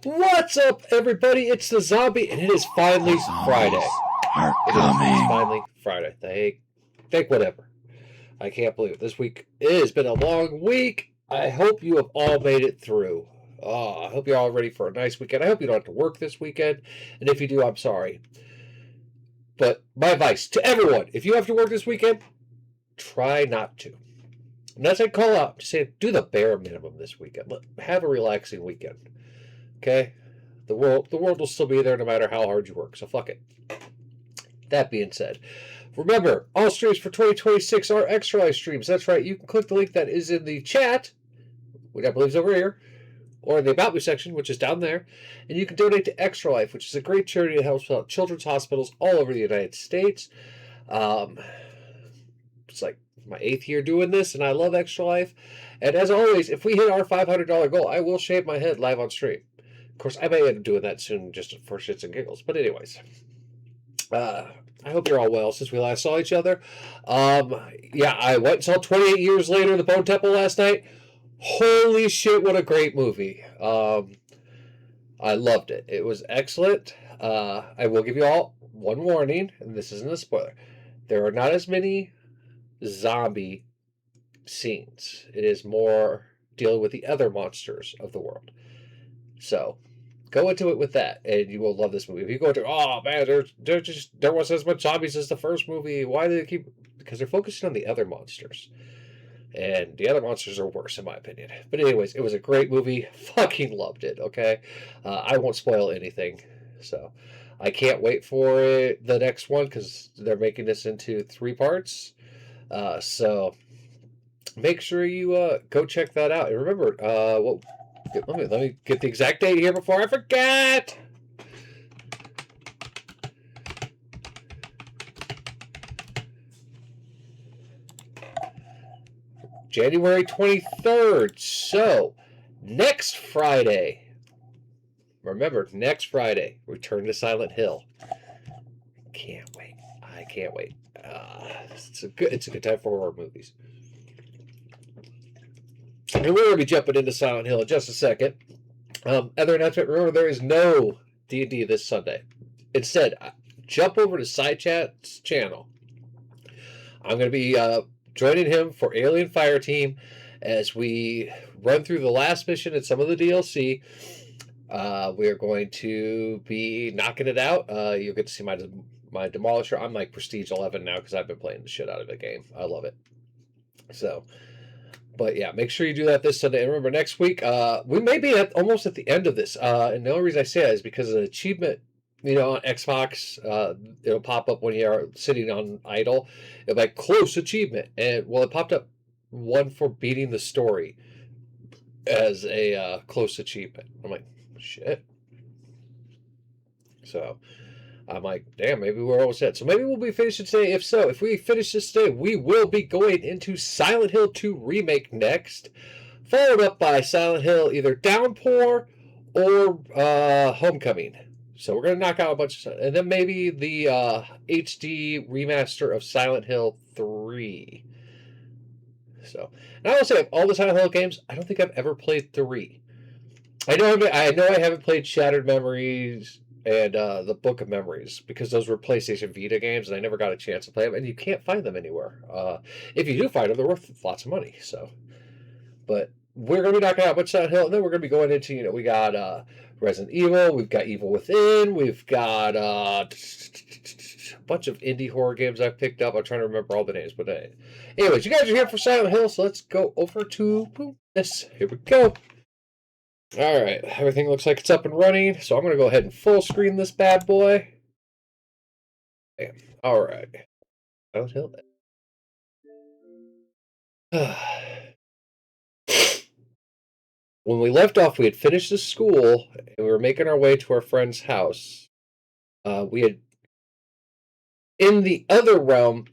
What's up, everybody? It's the zombie, and it is finally Friday. Are It is coming. finally Friday. Thank whatever. I can't believe it. This week it has been a long week. I hope you have all made it through. I hope you're all ready for a nice weekend. I hope you don't have to work this weekend, and if you do, I'm sorry. But my advice to everyone: if you have to work this weekend, try not to. I'm not saying call out. I'm just saying do the bare minimum this weekend. Have a relaxing weekend. Okay? The world will still be there no matter how hard you work. So fuck it. That being said, remember all streams for 2026 are Extra Life streams. That's right. You can click the link that is in the chat, which I believe is over here, or in the About Me section, which is down there, and you can donate to Extra Life, which is a great charity that helps out children's hospitals all over the United States. It's like my 8th year doing this, and I love Extra Life. And as always, if we hit our $500 goal, I will shave my head live on stream. Of course, I may end up doing that soon just for shits and giggles. But anyways, I hope you're all well since we last saw each other. Yeah, I went and saw 28 Years Later, The Bone Temple last night. Holy shit, what a great movie. I loved it. It was excellent. I will give you all one warning, and this isn't a spoiler. There are not as many zombie scenes. It is more dealing with the other monsters of the world. So go into it with that, and you will love this movie. If you go into, oh man, there was as much zombies as the first movie. Why do they keep? Because they're focusing on the other monsters, and the other monsters are worse, in my opinion. But anyways, it was a great movie. Fucking loved it. Okay, I won't spoil anything. So I can't wait for it, the next one, because they're making this into 3 parts. So make sure you go check that out. And remember, let me get the exact date here before I forget. January 23rd. So, next Friday. Remember, next Friday, Return to Silent Hill. Can't wait. I can't wait. It's a good time for horror movies. And we're going to be jumping into Silent Hill in just a second. Other announcement, remember, there is no D&D this Sunday. Instead, jump over to SideChat's channel. I'm going to be joining him for Alien Fireteam as we run through the last mission and some of the DLC. We are going to be knocking it out. You'll get to see my Demolisher. I'm like Prestige 11 now because I've been playing the shit out of the game. I love it. So, but yeah, make sure you do that this Sunday. And remember, next week, we may be almost at the end of this. And the only reason I say that is because of the achievement, on Xbox, it'll pop up when you're sitting on idle. It'll be like, close achievement. And, well, it popped up one for beating the story as a close achievement. I'm like, shit. So I'm like, damn, maybe we're almost set. So maybe we'll be finishing today. If so, if we finish this today, we will be going into Silent Hill 2 Remake next, followed up by Silent Hill either Downpour or Homecoming. So we're going to knock out a bunch of, and then maybe the HD remaster of Silent Hill 3. So, and I will say, of all the Silent Hill games, I don't think I've ever played 3. I know I haven't played Shattered Memories and the Book of Memories because those were PlayStation Vita games and I never got a chance to play them, and you can't find them anywhere. If you do find them, they're worth lots of money. So, but we're going to be knocking out Witch Silent Hill, and then we're going to be going into, we got Resident Evil, we've got Evil Within, we've got a bunch of indie horror games I've picked up. I'm trying to remember all the names, but anyways, you guys are here for Silent Hill, so let's go over to this. Here we go. All right, everything looks like it's up and running, so I'm going to go ahead and full screen this bad boy. All right. Silent Hill. When we left off, we had finished the school, and we were making our way to our friend's house. We had, in the other realm,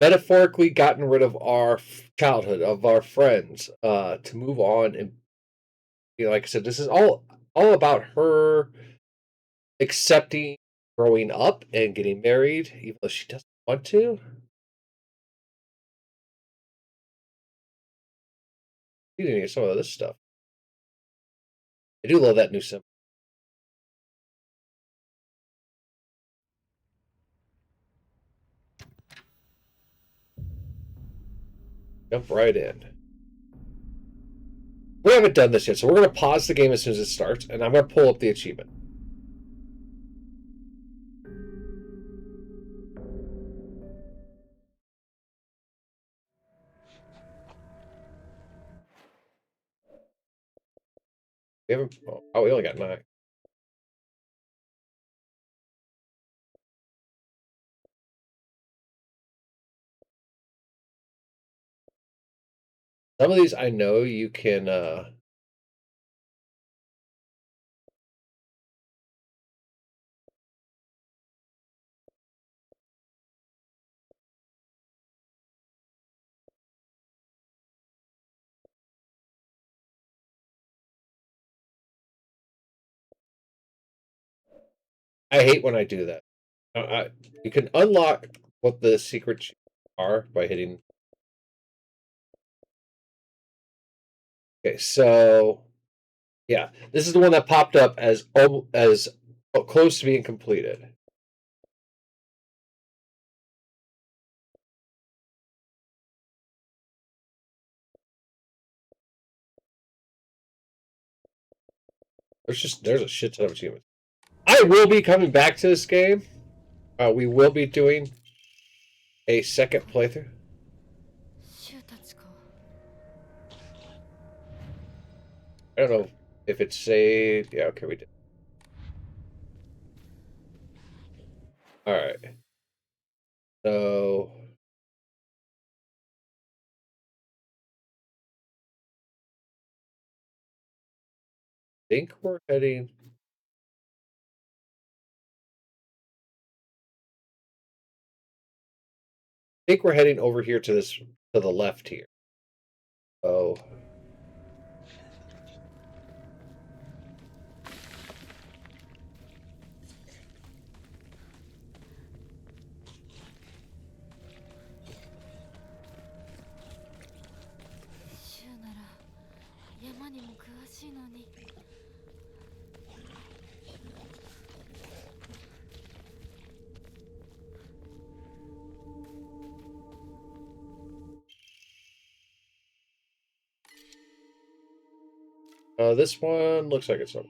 metaphorically gotten rid of our childhood, of our friends, to move on. And like I said, this is all about her accepting growing up and getting married, even though she doesn't want to. You need some of this stuff. I do love that new symbol. Jump right in. We haven't done this yet, so we're going to pause the game as soon as it starts, and I'm going to pull up the achievement. We haven't. Oh, we only got 9. Some of these I know you can. I hate when I do that. You can unlock what the secrets are by hitting. Okay, so yeah, this is the one that popped up as close to being completed. There's a shit ton of achievements. I will be coming back to this game. We will be doing a second playthrough. I don't know if it's saved. Yeah, okay, we did. All right. So I think we're heading. I think we're heading over here to the left here. Oh. This one looks like it's over.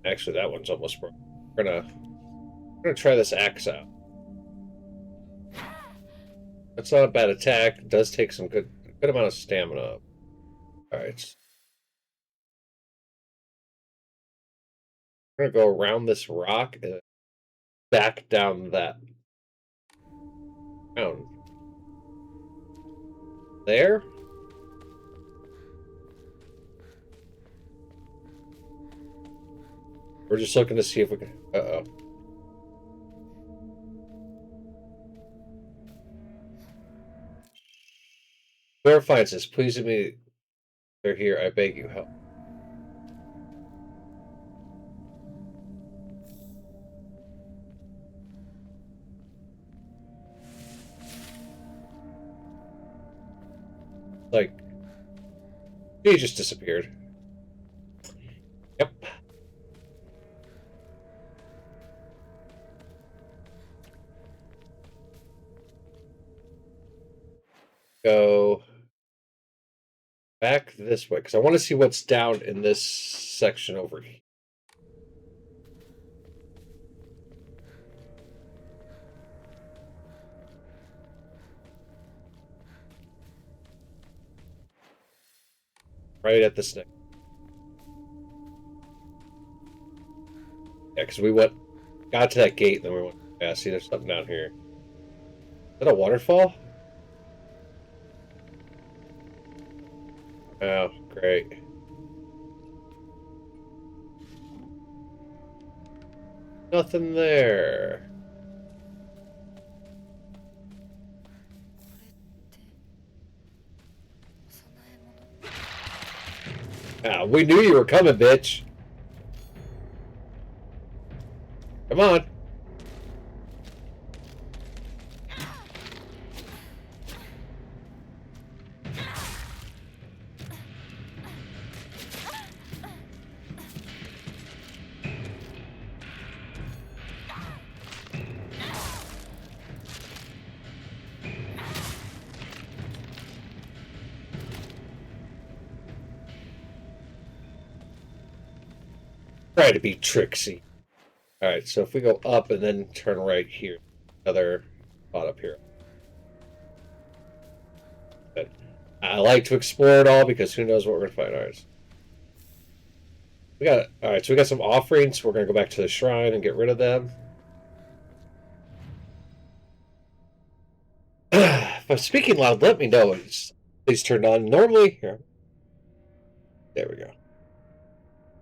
Actually, that one's almost broken. We're gonna try this axe out. That's not a bad attack. It does take some good amount of stamina. All right. We're gonna go around this rock and back down that mountain. There? We're just looking to see if we can. Uh-oh. Whoever finds this, please let me. They're here. I beg you, help. Like, he just disappeared. Yep. Go back this way because I want to see what's down in this section over here. Right at the snake. Yeah, because we got to that gate, and then we went. Yeah, see, there's something down here. Is that a waterfall? Oh, great. Nothing there. Ah, we knew you were coming, bitch. Come on. Try to be tricksy. Alright, so if we go up and then turn right here, another spot up here. But I like to explore it all because who knows what we're gonna find. Alright. Alright, so we got some offerings. We're gonna go back to the shrine and get rid of them. If I'm speaking loud, let me know. Please turn on. Normally, here. There we go.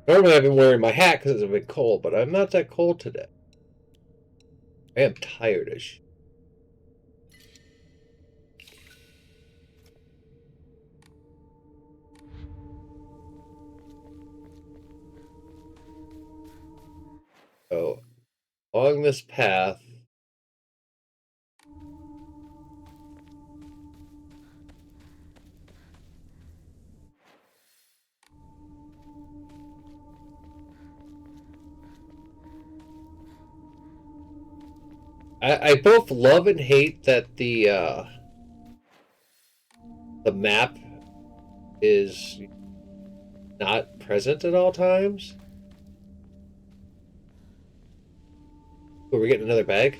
Normally I've been wearing my hat because it's a bit cold, but I'm not that cold today. I am tired-ish. So, along this path, I both love and hate that the map is not present at all times. Oh, we're getting another bag?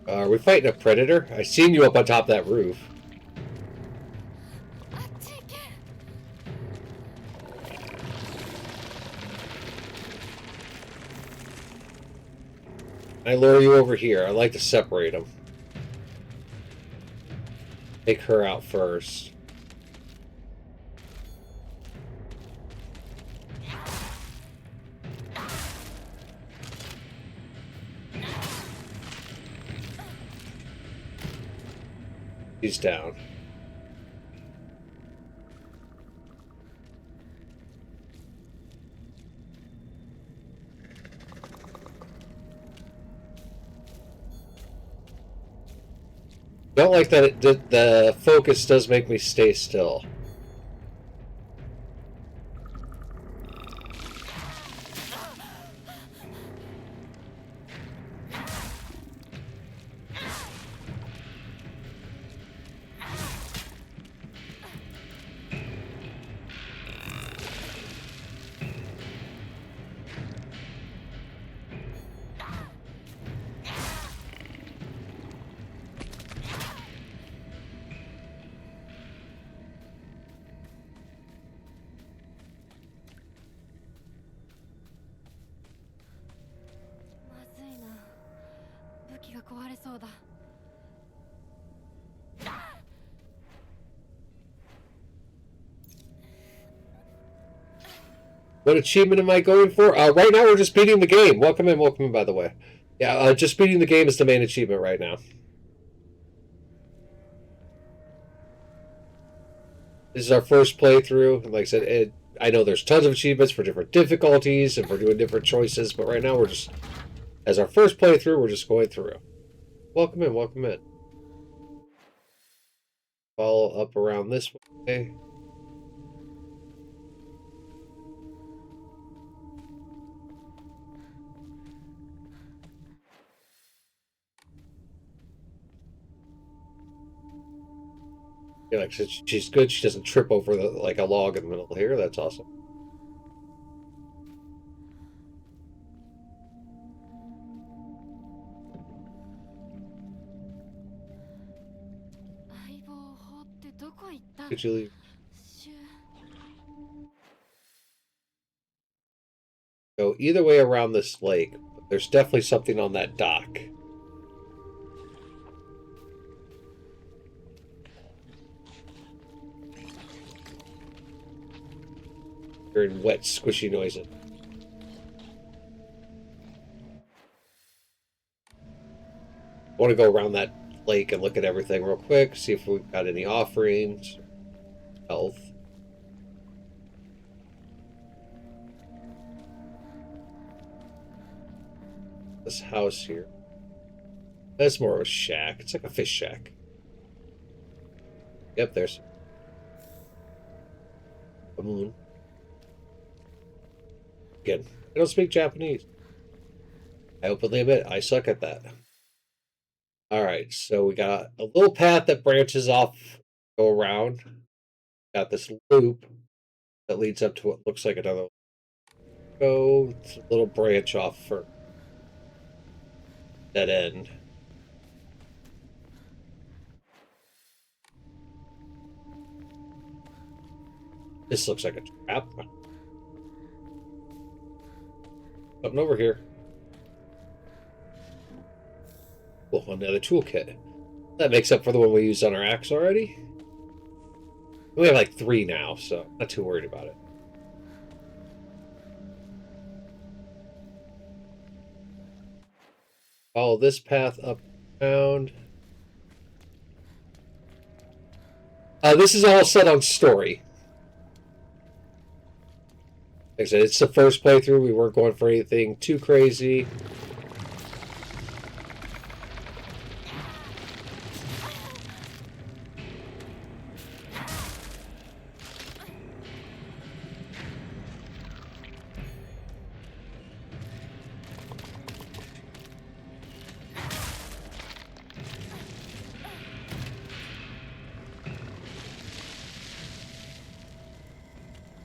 Are we fighting a predator? I seen you up on top of that roof. I lure you over here. I like to separate them. Take her out first. He's down. Don't like that the focus does make me stay still. What achievement am I going for? Right now we're just beating the game. Welcome in, by the way. Yeah, just beating the game is the main achievement right now. This is our first playthrough. Like I said, I know there's tons of achievements for different difficulties and for doing different choices, but right now we're just, as our first playthrough, we're just going through. Welcome in, welcome in. Follow up around this way. Yeah, like she's good. She doesn't trip over like a log in the middle here. That's awesome. Could you leave? Go either way around this lake. There's definitely something on that dock. Hearing wet, squishy noises. want to go around that lake and look at everything real quick, see if we've got any offerings, health. This house here. That's more of a shack. It's like a fish shack. Yep, there's a moon. Again, I don't speak Japanese. I openly admit I suck at that. Alright, so we got a little path that branches off, go around. Got this loop that leads up to what looks like another. Go, it's a little branch off for dead end. This looks like a trap. Something over here. Oh, another toolkit. That makes up for the one we used on our axe already. We have like 3 now, so not too worried about it. Follow this path up around. This is all set on story. Like I said, it's the first playthrough. We weren't going for anything too crazy.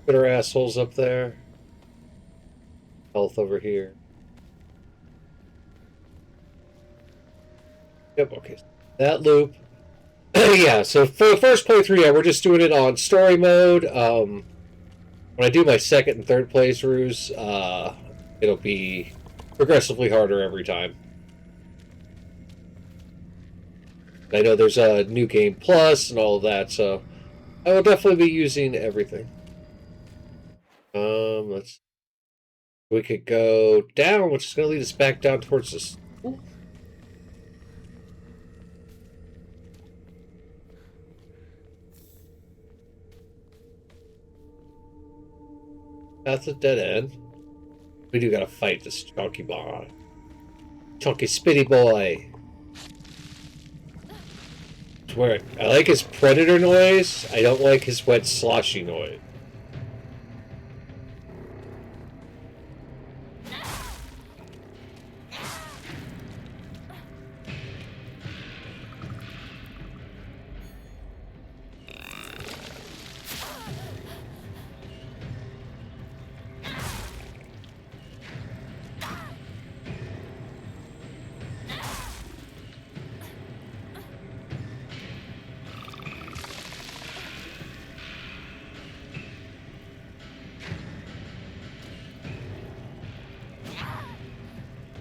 Put our assholes up there. Health over here. Yep, okay. That loop. Yeah, so for the first playthrough, yeah, we're just doing it on story mode. When I do my second and third playthroughs, it'll be progressively harder every time. I know there's a new game plus and all of that, so I will definitely be using everything. Let's. We could go down, which is going to lead us back down towards this. That's a dead end. We do gotta fight this chunky boy. Chunky spitty boy. Swear, I like his predator noise. I don't like his wet sloshy noise.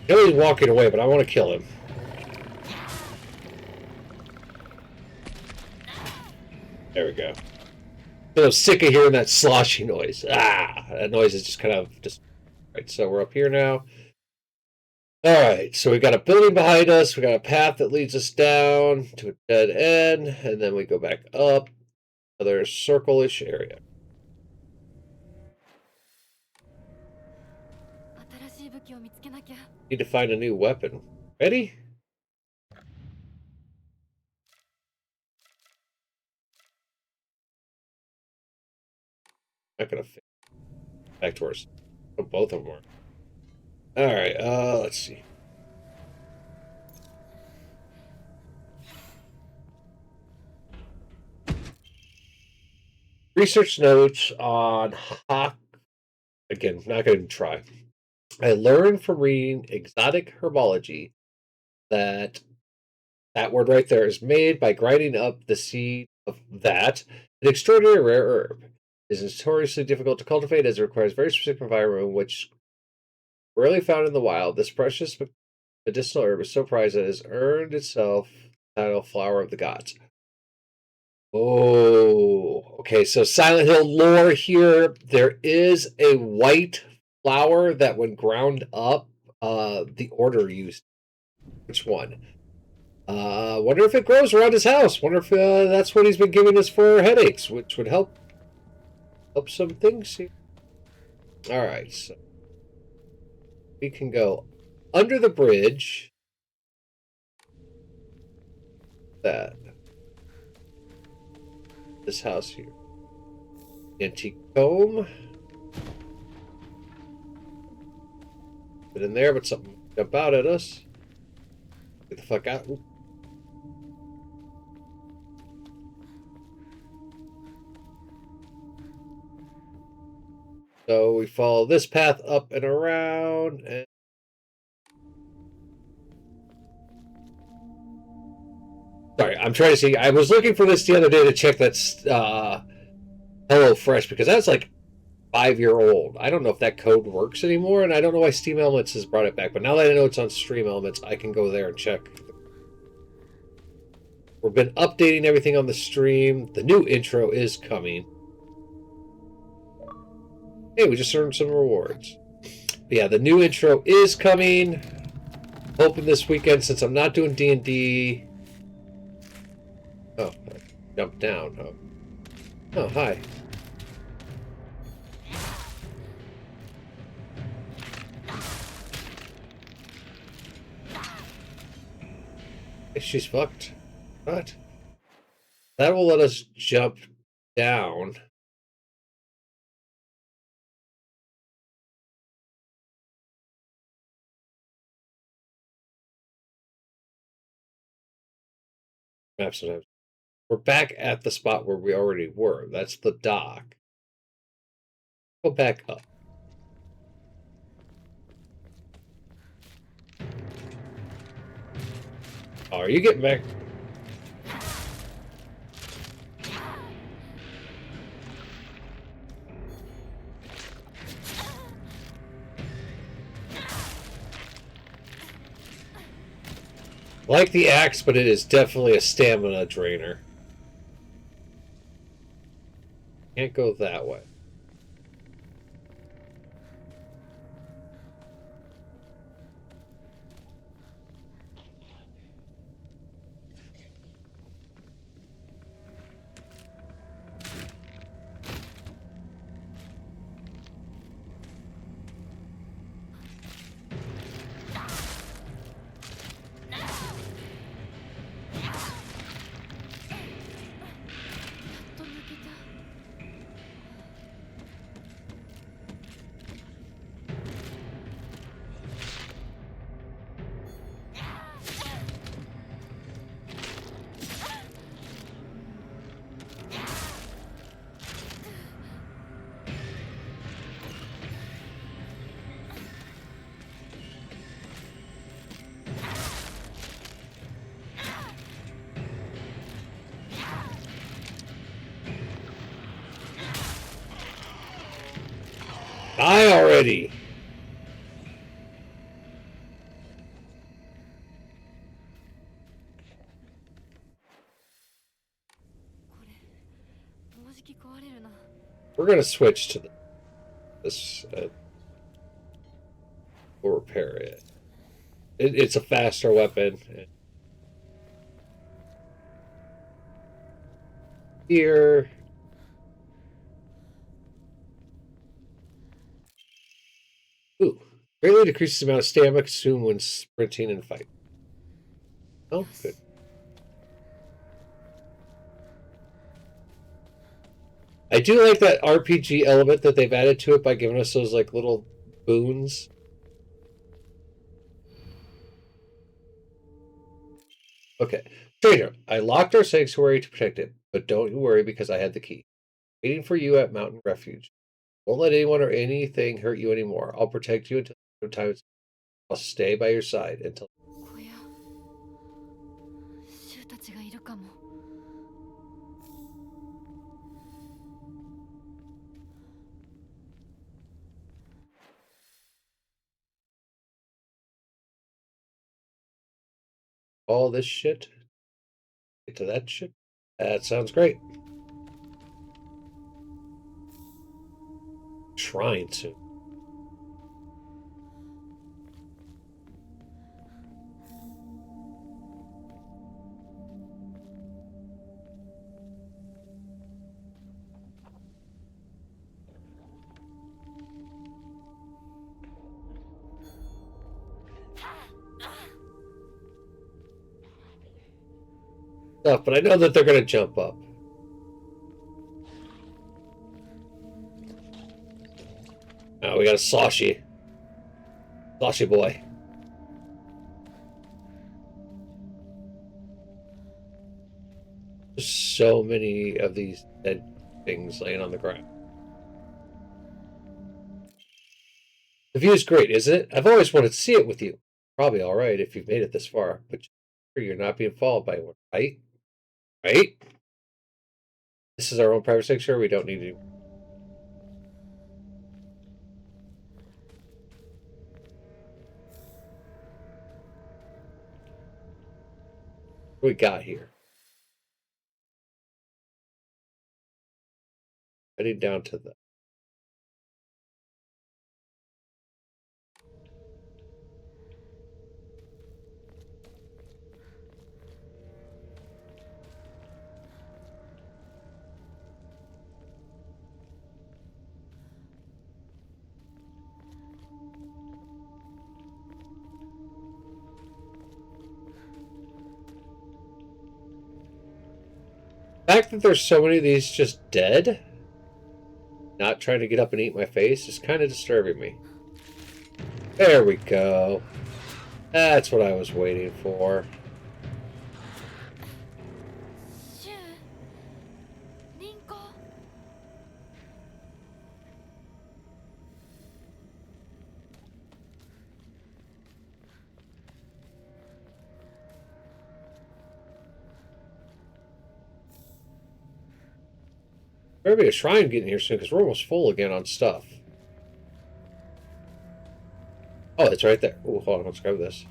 I know he's walking away, but I want to kill him. There we go. I'm sick of hearing that sloshy noise. That noise is just kind of just. Right, so we're up here now. Alright, so we got a building behind us, we got a path that leads us down to a dead end, and then we go back up. Another circle-ish area. Need to find a new weapon. Ready? Not gonna fit. Back towards. Oh, both of them are. Alright, let's see. Research notes on Hawk. Again, not going to try. I learned from reading Exotic Herbology that that word right there is made by grinding up the seed of that, an extraordinary rare herb. It is notoriously difficult to cultivate as it requires a very specific environment, which rarely found in the wild. This precious medicinal herb is so prized that it has earned itself the title Flower of the Gods. Oh, okay. So Silent Hill lore here. There is a white flower that, when ground up, the order used. Which one? Wonder if it grows around his house. Wonder if that's what he's been giving us for headaches, which would help some things here. All right, so we can go under the bridge. That this house here, antique comb. Been in there, but something jumped out at us. Get the fuck out. Ooh. So we follow this path up and around, and sorry, I'm trying to see. I was looking for this the other day to check that's Hello Fresh, because that's like 5-year old. I don't know if that code works anymore, and I don't know why Steam Elements has brought it back. But now that I know it's on Stream Elements, I can go there and check. We've been updating everything on the stream. The new intro is coming. Hey, we just earned some rewards. But yeah, the new intro is coming. Hoping this weekend, since I'm not doing D&D. Oh, I jumped down. Oh, hi. She's fucked. What? That will let us jump down. Maps sometimes. We're back at the spot where we already were. That's the dock. Go back up. Oh, are you getting back? Like the axe, but it is definitely a stamina drainer. Can't go that way. Die already! We're gonna switch to this. We'll repair it. It's a faster weapon. Here. Ooh. Greatly decreases the amount of stamina consumed when sprinting and fighting. Oh, good. I do like that RPG element that they've added to it by giving us those like little boons. Okay. Trader, I locked our sanctuary to protect it, but don't you worry because I had the key. Waiting for you at Mountain Refuge. Won't let anyone or anything hurt you anymore. I'll protect you until times. I'll stay by your side until. All this shit. Get to that shit. That sounds great. Shrine soon. stuff, but I know that they're going to jump up. Oh, we got a Sashi. Sashi boy. There's so many of these dead things laying on the ground. The view is great, isn't it? I've always wanted to see it with you. Probably all right if you've made it this far, but you're not being followed by one, right? Right? This is our own private sanctuary. We don't need to. What we got here? Heading down to the. The fact that there's so many of these just dead, not trying to get up and eat my face, is kind of disturbing me. There we go. That's what I was waiting for. There better be a shrine getting here soon because we're almost full again on stuff. Oh, it's right there. Oh, hold on. Let's grab this.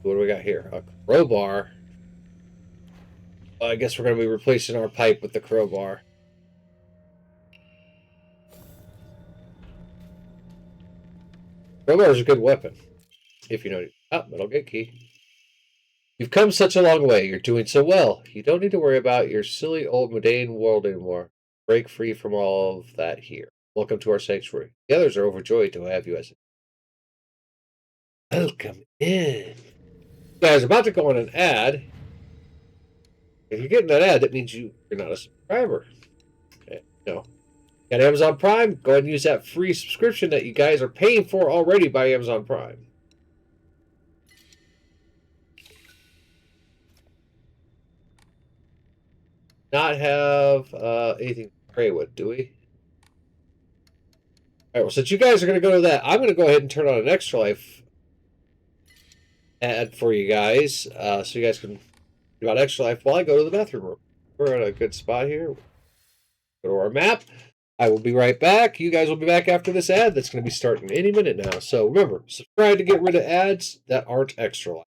What do we got here? A crowbar. I guess we're going to be replacing our pipe with the crowbar. Crowbar is a good weapon. If you know it. Oh, Metal Gate key. You've come such a long way. You're doing so well. You don't need to worry about your silly old mundane world anymore. Break free from all of that here. Welcome to our sanctuary. The others are overjoyed to have you as a... Welcome in. Guys, about to go on an ad. If you're getting that ad, that means you're not a subscriber. Okay, no. Got Amazon Prime? Go ahead and use that free subscription that you guys are paying for already by Amazon Prime. Not have anything to pray with, do we? All right, well, since you guys are going to go to that, I'm going to go ahead and turn on an Extra Life ad for you guys, so you guys can do about Extra Life while I go to the bathroom room. We're at a good spot here. Go to our map. I will be right back. You guys will be back after this ad that's going to be starting any minute now. So remember, subscribe to get rid of ads that aren't Extra Life.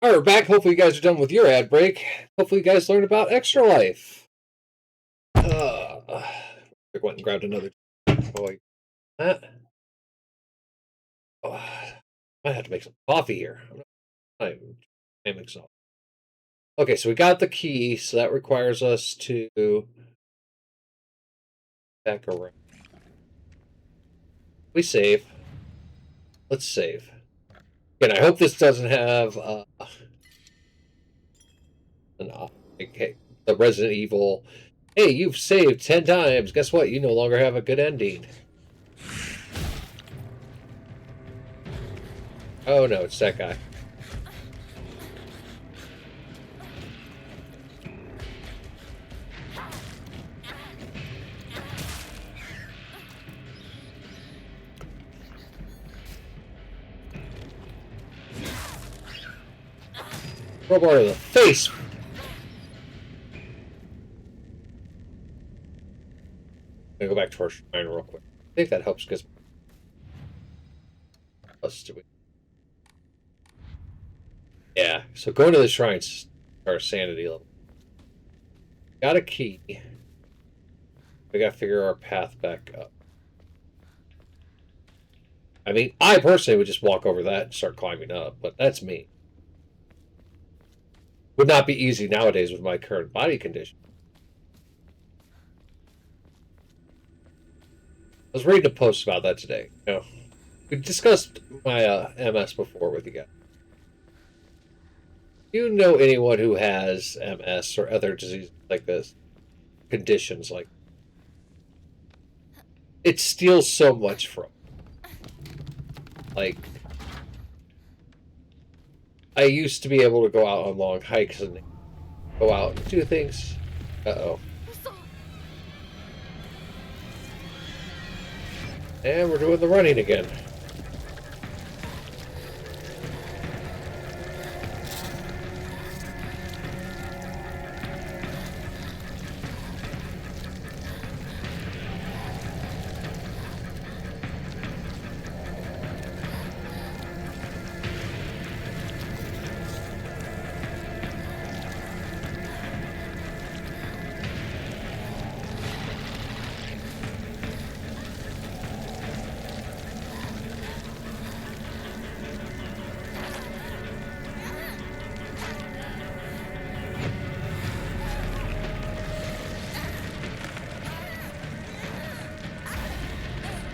All right, we're back. Hopefully, you guys are done with your ad break. Hopefully, you guys learned about Extra Life. I went and grabbed another. Like that. Oh, might have to make some coffee here. I'm exhausted. Okay, so we got the key, so that requires us to back around. We save. Let's save. And I hope this doesn't have okay, the Resident Evil. Hey, you've saved 10 times. Guess what? You no longer have a good ending. Oh no, it's that guy. Crowbar to the face! I'm gonna go back to our shrine real quick. I think that helps because us do it. Yeah, so going to the shrines our sanity level. Got a key. We gotta figure our path back up. I mean, I personally would just walk over that and start climbing up, but that's me. Would not be easy nowadays with my current body condition. I was reading a post about that today. You know, we discussed my MS before with you guys. Do you know anyone who has MS or other diseases like this? Conditions like it steals so much from. Like, I used to be able to go out on long hikes and go out and do things. Uh-oh. And we're doing the running again.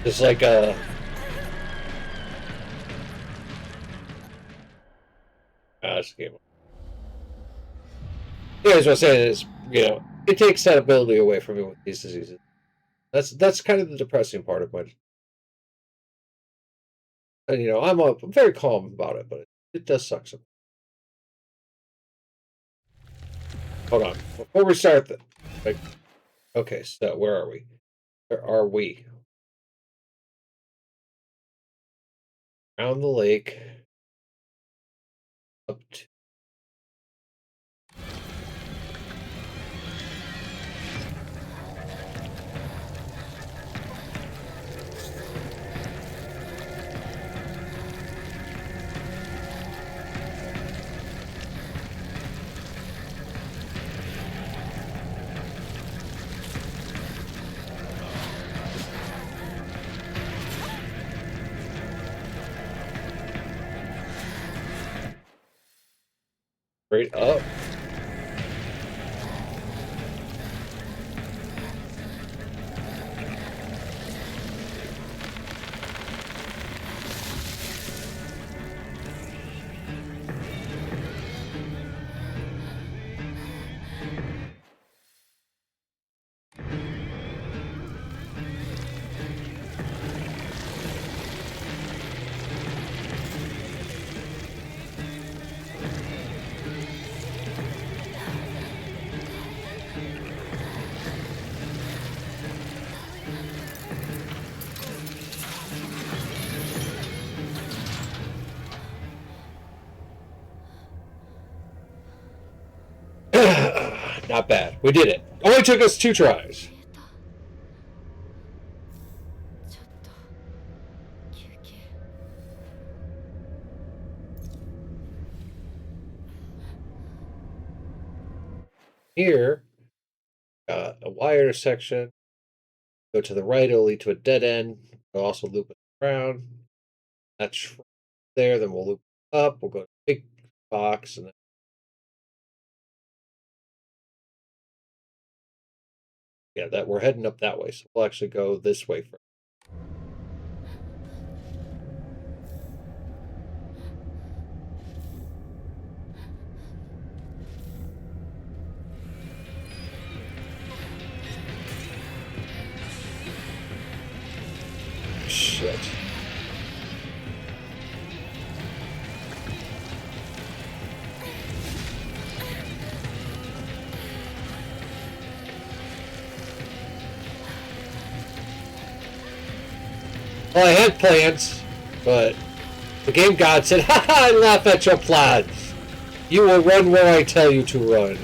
It's like a... that's a game. Yeah, as I was saying is, you know, it takes that ability away from me with these diseases. That's kind of the depressing part of my... And, you know, I'm very calm about it, but it does suck sometimes. Hold on. Before we start, like, okay, so where are we? Where are we? Around the lake. Up to... straight up. Not bad. We did it. Only took us 2 tries. Here, a Y intersection. Go to the right, it'll lead to a dead end. It'll also loop it around. That's there. Then we'll loop up. We'll go to the big box, and then yeah, that we're heading up that way. So we'll actually go this way first. Shit. Well, I had plans, but the game god said, "Ha ha! I laugh at your plans. You will run where I tell you to run."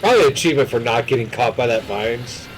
Probably an achievement for not getting caught by that vines.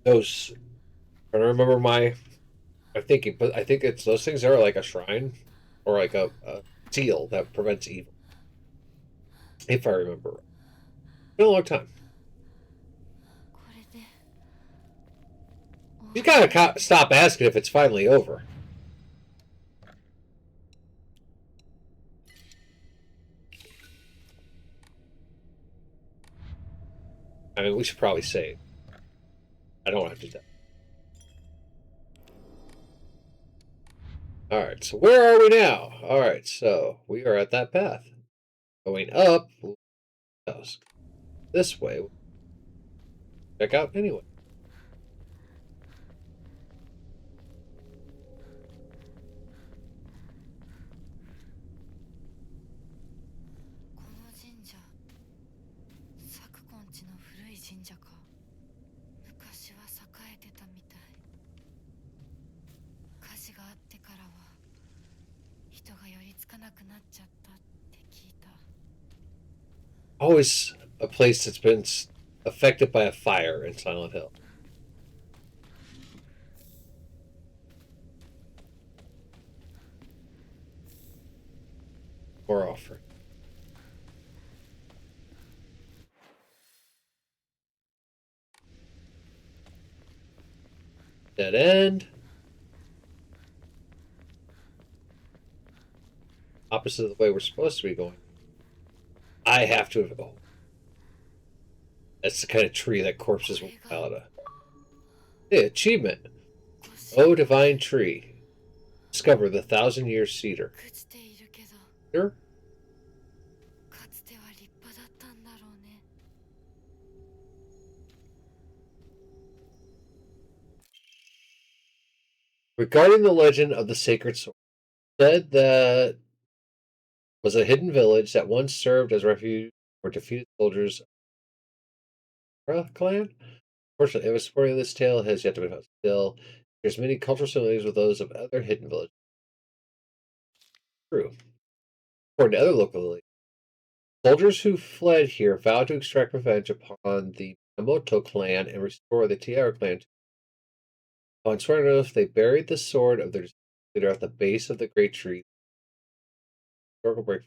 Those, I don't remember my thinking, but I think it's those things are like a shrine or like a seal that prevents evil, if I remember. It's been a long time. You gotta stop asking if it's finally over. I mean, we should probably say it. I don't have to do that. All right, so where are we now? All right, so we are at that path. Going up, this way. Check out anyway. Always a place that's been affected by a fire in Silent Hill. More offering. Dead end. Opposite of the way we're supposed to be going. I have to. Oh, that's the kind of tree that corpses will come out of. Hey, achievement. Oh, divine tree. Discover the 1,000-year cedar. Here? Regarding the legend of the sacred sword, said that was a hidden village that once served as refuge for defeated soldiers of the clan. Unfortunately, every story of this tale has yet to be found. Still, there's many cultural similarities with those of other hidden villages. True. According to other local soldiers who fled here vowed to extract revenge upon the Minamoto clan and restore the Taira clan. On swearing oath, they buried the sword of their leader at the base of the great tree. Historical break.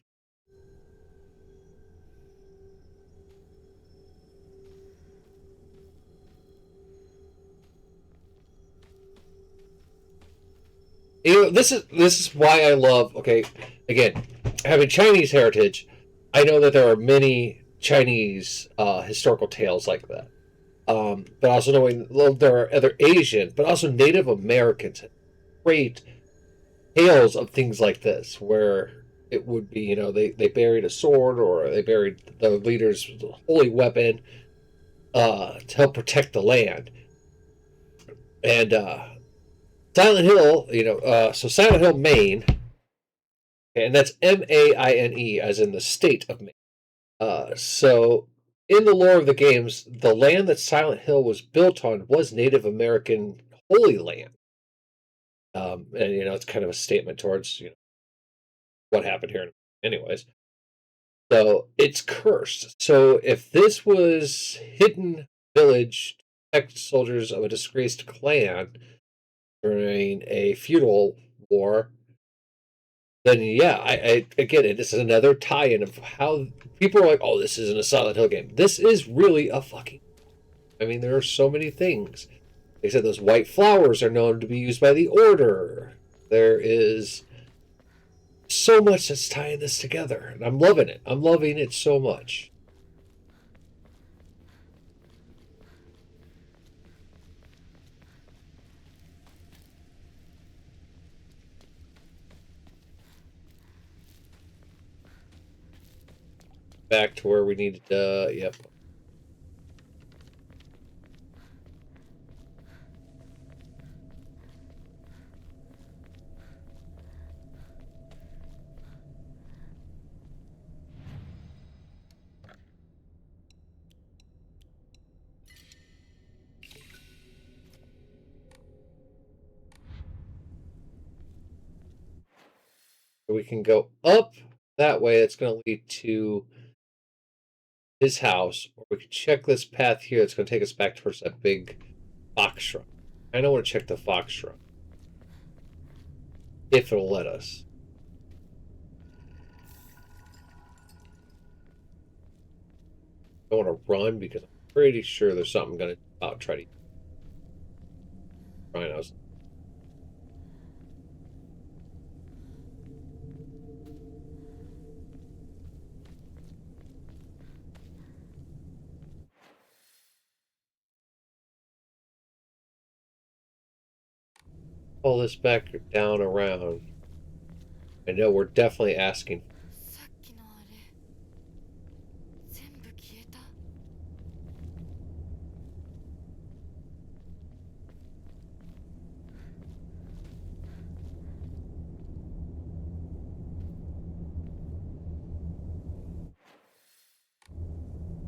You know, this is why I love. Okay, again, having Chinese heritage, I know that there are many Chinese historical tales like that. But also knowing, well, there are other Asian, but also Native Americans, great tales of things like this, where it would be, they buried a sword or they buried the leader's holy weapon to help protect the land. And Silent Hill, so Silent Hill, Maine, and that's Maine, as in the state of Maine. So, in the lore of the games, the land that Silent Hill was built on was Native American Holy Land. And, it's kind of a statement towards, what happened here. Anyways, so it's cursed. So, if this was hidden village, protect soldiers of a disgraced clan during a feudal war, then yeah, I again, this is another tie-in of how people are like, oh, this isn't a Silent Hill game. This is really a fucking. I mean, there are so many things. They said those white flowers are known to be used by the Order. There is so much that's tying this together, and I'm loving it. I'm loving it so much. Back to where we needed. Yep. We can go up that way. It's going to lead to his house, or we can check this path here. It's going to take us back towards that big fox shrub. I don't want to check the fox shrub if it'll let us. I want to run because I'm pretty sure there's something going to try to rhinos. Pull this back down around. I know we're definitely asking.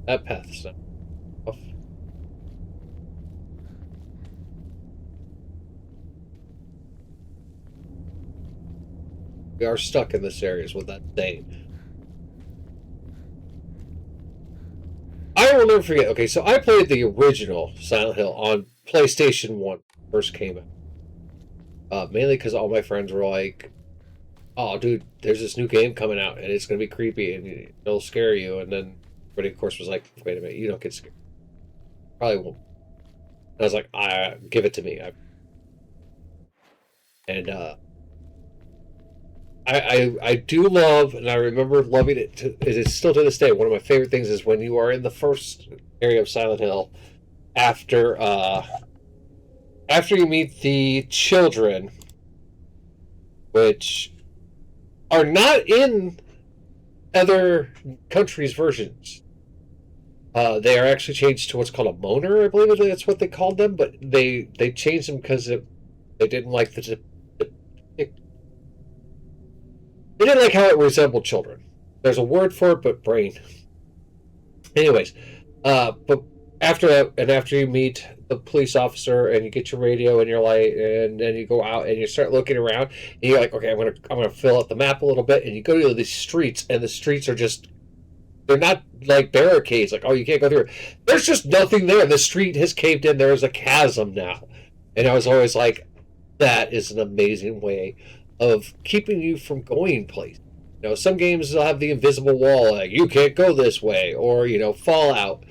That path's not off. We are stuck in this area, is what that's saying. I will never forget. Okay, so I played the original Silent Hill on PlayStation 1 first came out. Mainly because all my friends were like, oh, dude, there's this new game coming out, and it's going to be creepy, and it'll scare you. And then everybody, of course, was like, wait a minute, you don't get scared. Probably won't. And I was like, give it to me. I do love, and I remember loving it. It is still to this day one of my favorite things is when you are in the first area of Silent Hill, after you meet the children, which are not in other countries' versions. They are actually changed to what's called a moaner, I believe that's what they called them, but they changed them because they didn't like they didn't like how it resembled children. There's a word for it, but brain. Anyways, but after that, and after you meet the police officer and you get your radio and your light, and then you go out and you start looking around, and you're like, okay, I'm gonna fill out the map a little bit, and you go to these streets, and the streets are just, they're not like barricades, like, oh, you can't go through. There's just nothing there. The street has caved in. There is a chasm now, and I was always like, that is an amazing way of keeping you from going places. Some games will have the invisible wall, like you can't go this way, or Fallout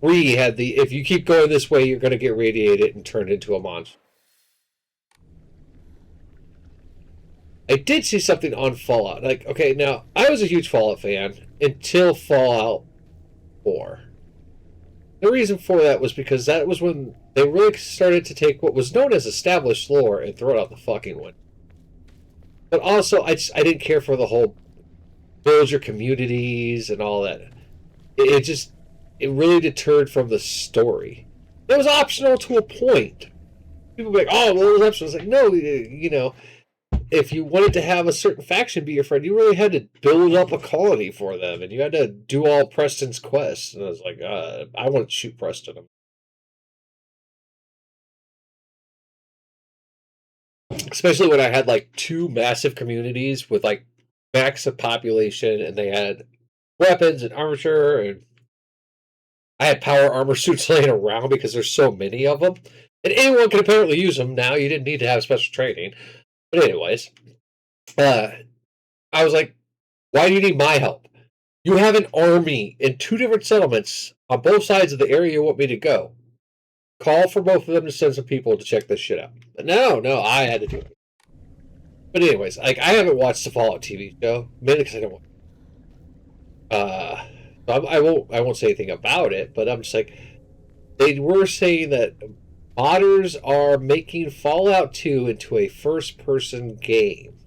3 had the if you keep going this way, you're going to get radiated and turned into a monster. I did see something on Fallout. Like, okay, now I was a huge Fallout fan until Fallout 4. The reason for that was because that was when they really started to take what was known as established lore and throw it out the fucking window. But also, I didn't care for the whole build your communities and all that. It really deterred from the story. It was optional to a point, People be like, oh, well, those episodes. Like, no, you know, if you wanted to have a certain faction be your friend, you really had to build up a colony for them, and you had to do all Preston's quests. And I was like, I want to shoot Preston. Especially when I had like two massive communities with like max of population, and they had weapons and armature, and I had power armor suits laying around because there's so many of them, and anyone can apparently use them now. You didn't need to have special training. But anyways, uh, I was like, why do you need my help? You have an army in two different settlements on both sides of the area you want me to go. Call for both of them to send some people to check this shit out. But no, I had to do it. But anyways, like I haven't watched the Fallout TV show mainly because I don't want. So I won't say anything about it, but I'm just like they were saying that modders are making Fallout 2 into a first-person game.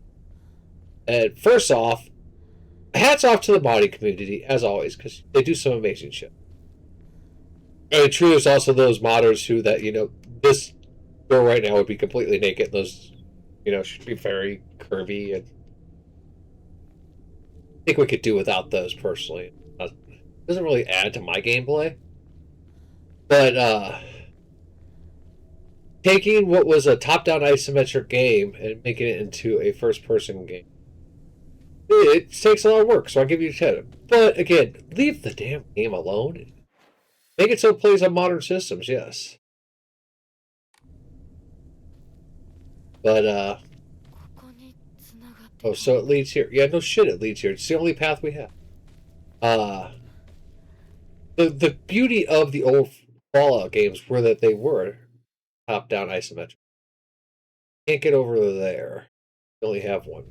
And first off, hats off to the modding community as always because they do some amazing shit. And true, there's also those modders who that this girl right now would be completely naked. Those should be very curvy, and I think we could do without those personally. It doesn't really add to my gameplay, but taking what was a top-down isometric game and making it into a first-person game, it takes a lot of work. So I'll give you credit. But again, leave the damn game alone. Make it so it plays on modern systems, yes. But oh, so it leads here. Yeah, no shit, it leads here. It's the only path we have. The beauty of the old Fallout games were that they were top-down isometric. Can't get over there. You only have one.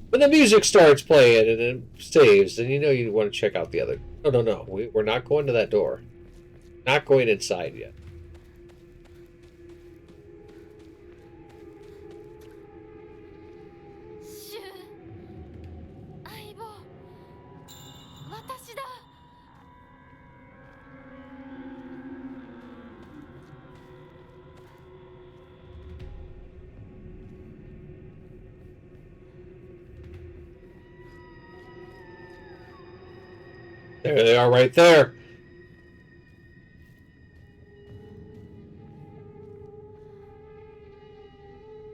When the music starts playing and it saves, then you want to check out the other. No. We're not going to that door. Not going inside yet. There they are right there.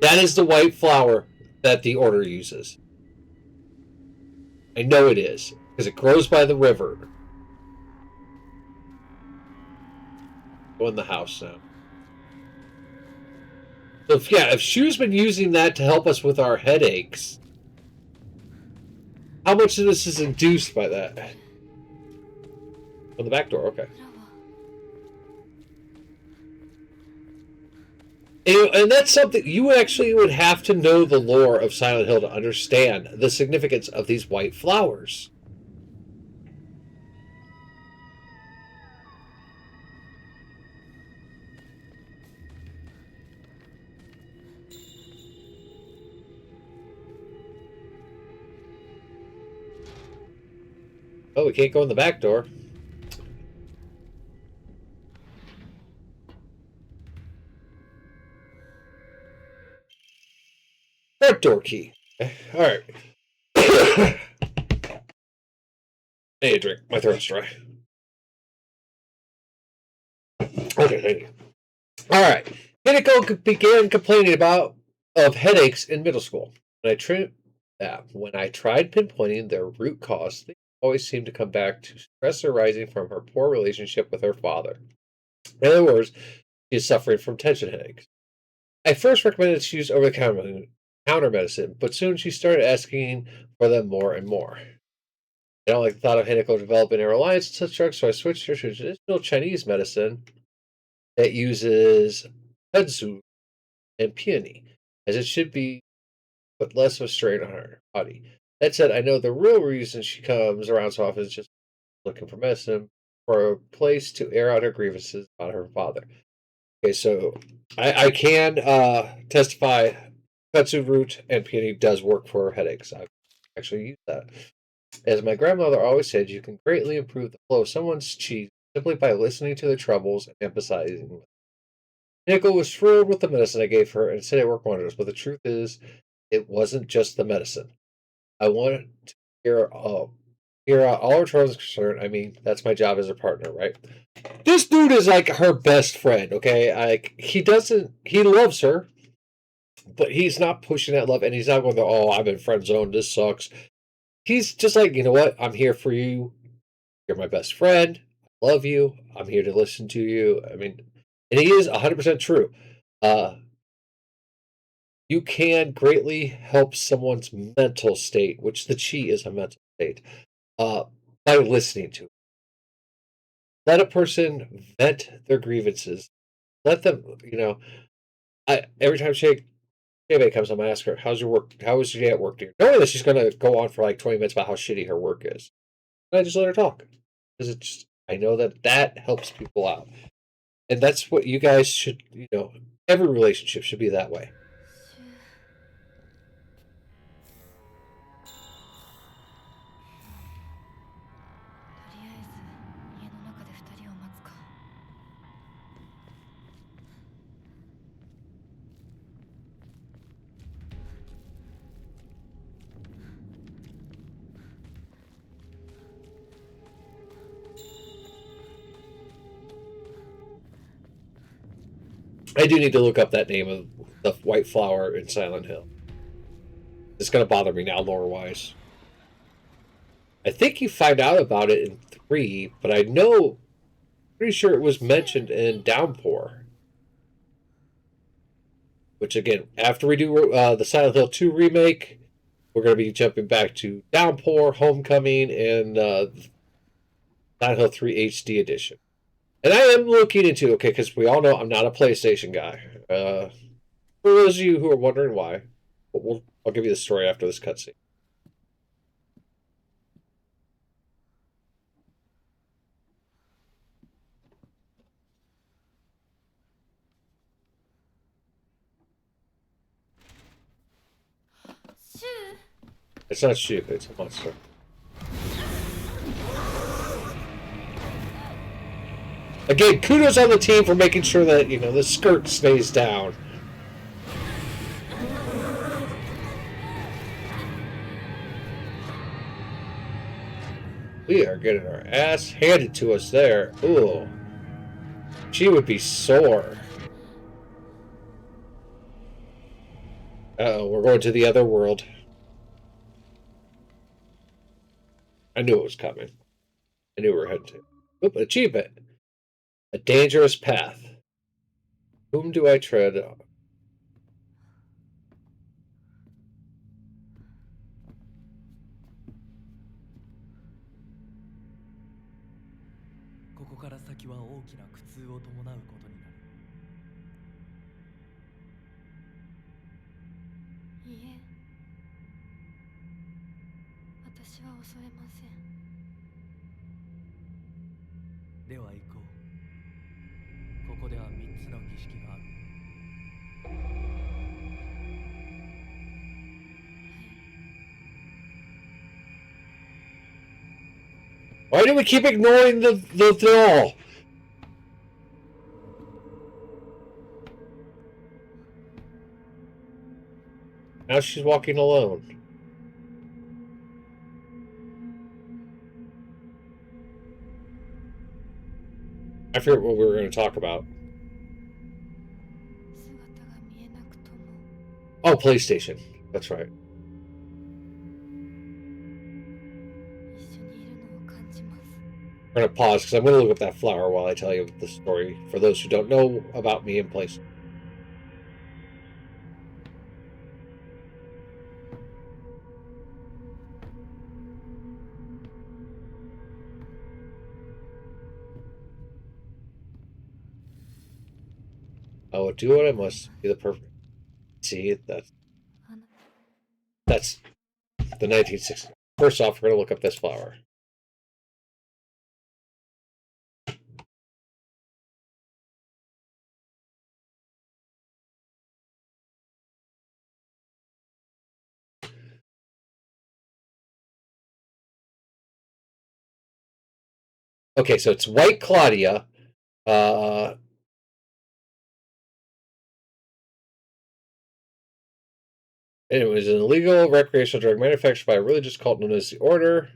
That is the white flower that the Order uses. I know it is, because it grows by the river. Go in the house now. So if Shu's been using that to help us with our headaches, how much of this is induced by that? On the back door, okay. And that's something you actually would have to know the lore of Silent Hill to understand the significance of these white flowers. Oh, we can't go in the back door. Front door key. Alright. I need a drink. My throat's dry. Okay, thank you. Alright. Hinako began complaining of headaches in middle school. When I tried pinpointing their root cause, they always seemed to come back to stress arising from her poor relationship with her father. In other words, she is suffering from tension headaches. I first recommended she use over-the-counter medicine, but soon she started asking for them more and more. I don't like the thought of Hinako developing a reliance on such drugs, so I switched her to traditional Chinese medicine that uses kudzu and peony, as it should be put less of a strain on her body. That said, I know the real reason she comes around so often is just looking for medicine, for a place to air out her grievances about her father. Okay, so I can testify kudzu root and peony does work for headaches. I've actually used that. As my grandmother always said, you can greatly improve the flow of someone's chi simply by listening to their troubles and empathizing. Nicole was thrilled with the medicine I gave her and said it worked wonders, but the truth is, it wasn't just the medicine. I wanted to hear out all her troubles and concern. I mean, that's my job as a partner, right? This dude is like her best friend, okay? Like he loves her, but he's not pushing that love, and he's not going, "Oh, I've been friend zoned. This sucks." He's just like, you know what? I'm here for you. You're my best friend. I love you. I'm here to listen to you. I mean, and he is 100% true. Uh, you can greatly help someone's mental state, which the chi is a mental state, uh, by listening to it. Let a person vent their grievances. Let them, every time Shaybe comes home, I ask her, "How's your work? How was your day at work, dear?" Knowing that she's going to go on for like 20 minutes about how shitty her work is. And I just let her talk because I know that that helps people out. And that's what you guys should, every relationship should be that way. とりあえず家の中で2人を待つか。I do need to look up that name of the white flower in Silent Hill. It's going to bother me now, lore wise. I think you find out about it in 3, but I know, pretty sure it was mentioned in Downpour. Which, again, after we do the Silent Hill 2 remake, we're going to be jumping back to Downpour, Homecoming, and Silent Hill 3 HD Edition. And I am looking into, okay, because we all know I'm not a PlayStation guy. For those of you who are wondering why, I'll give you the story after this cutscene. It's not Shu, it's a monster. Again, kudos on the team for making sure that, the skirt stays down. We are getting our ass handed to us there. Ooh. She would be sore. Uh-oh, we're going to the other world. I knew it was coming. I knew we were heading to. Oop, achievement. A dangerous path. Whom do I tread on? ここから先は大きな苦痛を伴うことになる。いいえ、私は襲えません。では行こう。ここでは3つの儀式がある。Why do we keep ignoring the doll? Now she's walking alone. I forget what we were going to talk about. 姿が見えなくとも Oh, PlayStation. That's right. 一緒にいるのを感じます。 I'm going to pause because I'm going to look up that flower while I tell you the story for those who don't know about me and PlayStation. I will do what I must to be the perfect. See, that's the 1960s. First off, we're going to look up this flower. Okay, so it's White Claudia. And it was an illegal recreational drug manufactured by a religious cult known as the Order.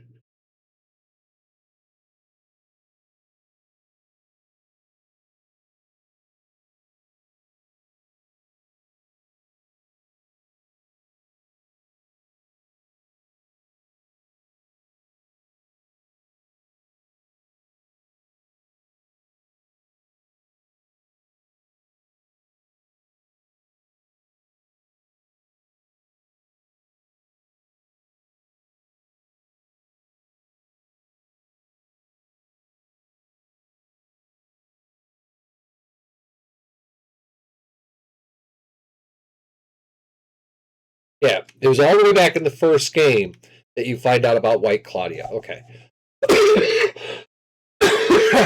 Yeah, it was all the way back in the first game that you find out about White Claudia. Okay.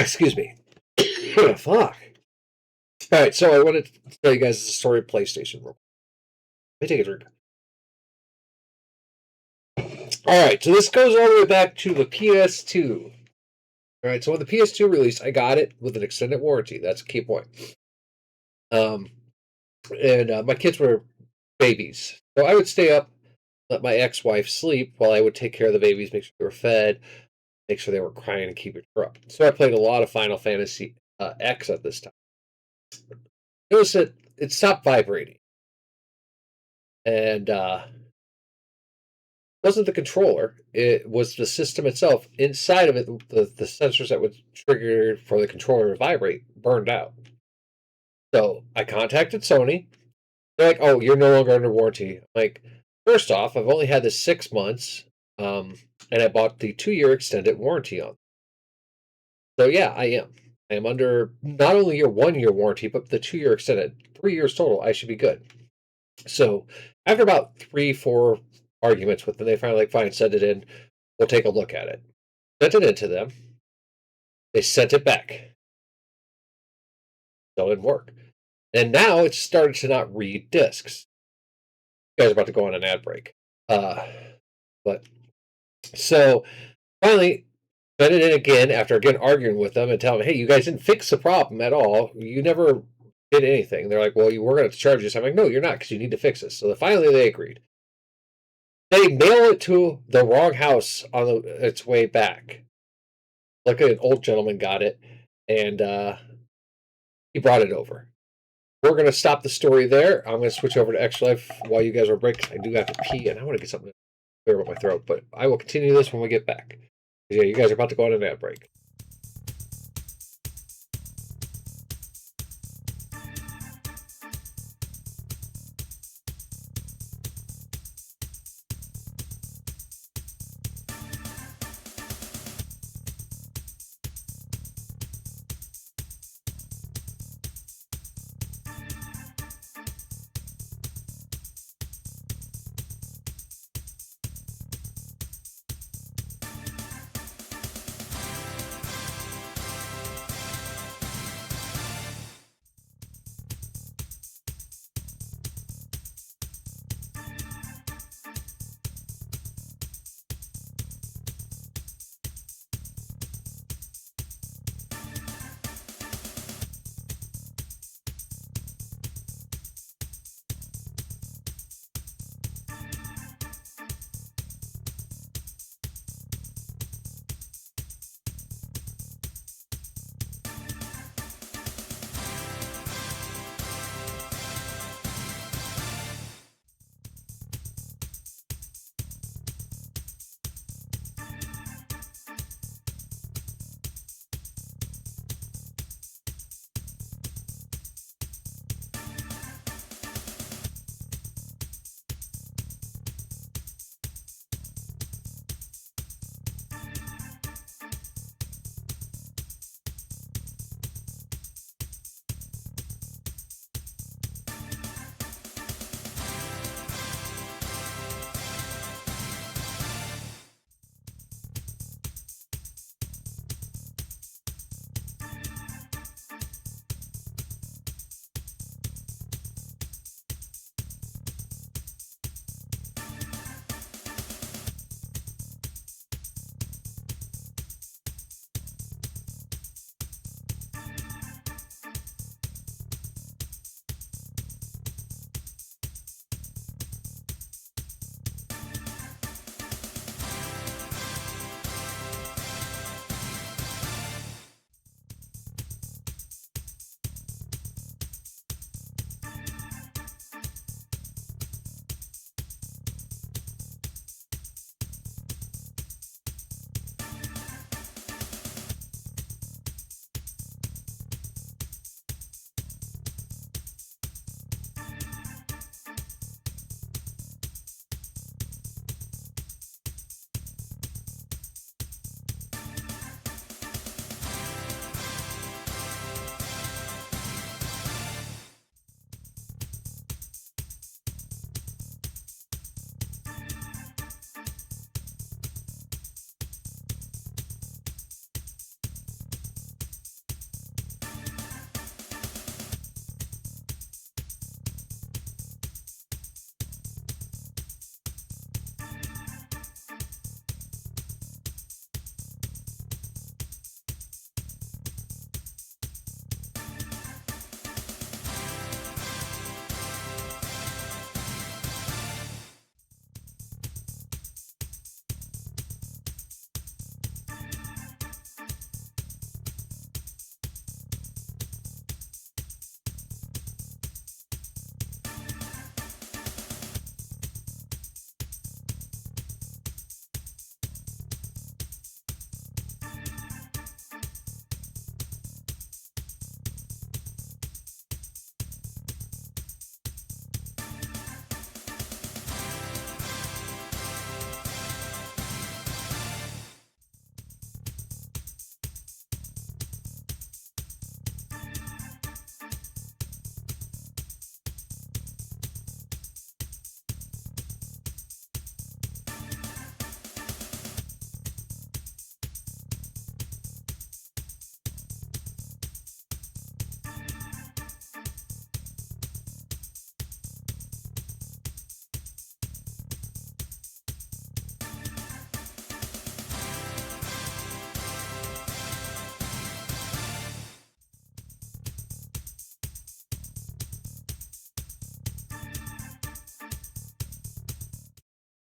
Excuse me. Fuck. All right, so I wanted to tell you guys the story of PlayStation. Let me take a drink. All right, so this goes all the way back to the PS2. All right, so when the PS2 released, I got it with an extended warranty. That's a key point. And my kids were babies, so I would stay up, let my ex-wife sleep while I would take care of the babies, make sure they were fed, make sure they were crying, and keep her up. So I played a lot of Final Fantasy X at this time. Notice that it stopped vibrating, and wasn't the controller, it was the system itself. Inside of it, the sensors that would trigger for the controller to vibrate burned out. So I contacted Sony. They're like, "Oh, you're no longer under warranty." I'm like, first off, I've only had this 6 months, and I bought the 2-year extended warranty on. So yeah, I am. I am under not only your 1-year warranty, but the 2-year extended, 3 years total. I should be good. So after about 3, 4 arguments with them, they finally like, fine, send it in. We'll take a look at it. Sent it in to them. They sent it back. Still didn't work. And now it's started to not read discs. You guys are about to go on an ad break. But so finally sent it in again after again arguing with them and telling them, hey, you guys didn't fix the problem at all. You never did anything. They're like, well, you were going to charge us. I'm like, no, you're not, because you need to fix this. So finally they agreed. They mail it to the wrong house on its way back. Luckily, an old gentleman got it, and he brought it over. We're going to stop the story there. I'm going to switch over to Extra Life while you guys are break. I do have to pee, and I want to get something clear about my throat, but I will continue this when we get back. Yeah, you guys are about to go on an ad break.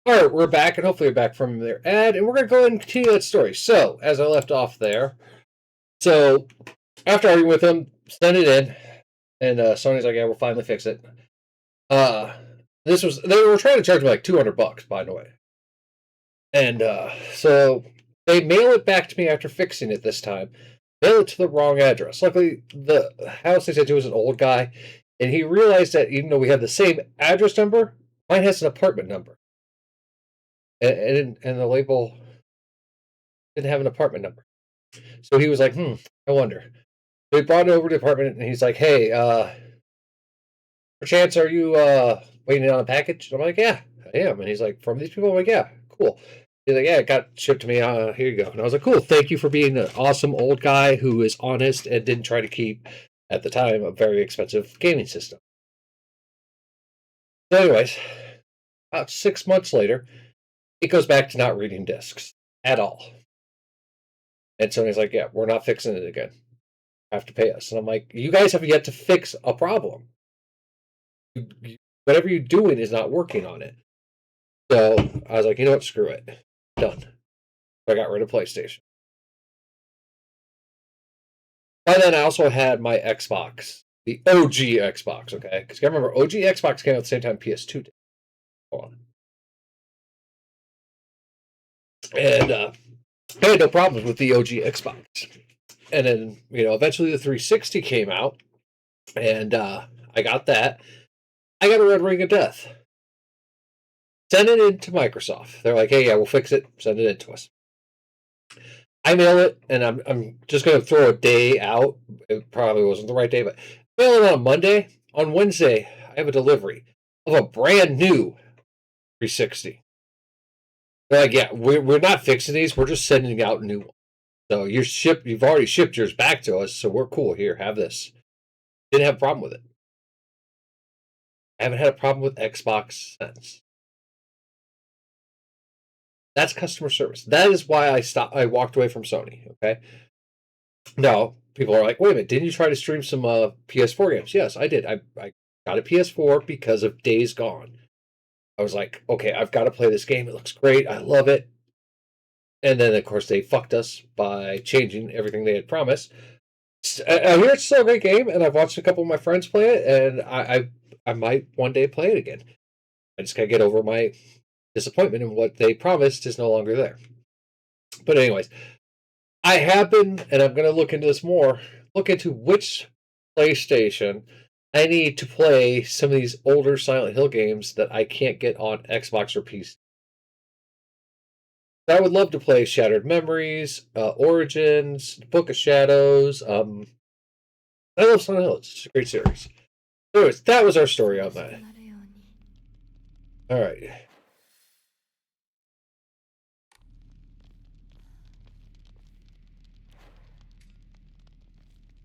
All right, we're back, and hopefully we're back from their ad, and we're going to go ahead and continue that story. So, as I left off there, so after arguing with them, sent it in, and Sony's like, "Yeah, we'll finally fix it." They were trying to charge me like $200, by the way, and so they mail it back to me after fixing it this time. Mail it to the wrong address. Luckily, the house they sent to was an old guy, and he realized that even though we have the same address number, mine has an apartment number. And the label didn't have an apartment number. So he was like, I wonder. So he brought it over to the apartment and he's like, hey, perchance are you waiting on a package? And I'm like, yeah, I am. And he's like, from these people? I'm like, yeah, cool. He's like, yeah, it got shipped to me. Here you go. And I was like, cool, thank you for being an awesome old guy who is honest and didn't try to keep, at the time, a very expensive gaming system. So anyways, about 6 months later, it goes back to not reading discs at all. And Sony's like, yeah, we're not fixing it again. You have to pay us. And I'm like, you guys have yet to fix a problem. Whatever you're doing is not working on it. So I was like, you know what? Screw it. Done. So I got rid of PlayStation. By then, I also had my Xbox. The OG Xbox, okay? Because I remember, OG Xbox came out at the same time PS2 did. Hold on. And I had no problems with the OG Xbox. And then, eventually the 360 came out. And I got that. I got a Red Ring of Death. Send it in to Microsoft. They're like, hey, yeah, we'll fix it. Send it in to us. I mail it, and I'm just going to throw a day out. It probably wasn't the right day, but mail it on Monday. On Wednesday, I have a delivery of a brand new 360. They're like, yeah, we're not fixing these. We're just sending out new ones. So you've already shipped yours back to us, so we're cool. Here, have this. Didn't have a problem with it. I haven't had a problem with Xbox since. That's customer service. That is why I walked away from Sony. Okay. Now, people are like, wait a minute, didn't you try to stream some PS4 games? Yes, I did. I got a PS4 because of Days Gone. I was like, okay, I've got to play this game. It looks great. I love it. And then, of course, they fucked us by changing everything they had promised. I hear it's still a great game, and I've watched a couple of my friends play it, and I might one day play it again. I just gotta get over my disappointment in what they promised is no longer there. But anyways, I have been, and I'm going to look into this more, look into which PlayStation I need to play some of these older Silent Hill games that I can't get on Xbox or PC. I would love to play Shattered Memories, Origins, Book of Shadows. I love Silent Hill. It's a great series. Anyways, that was our story on that. All right.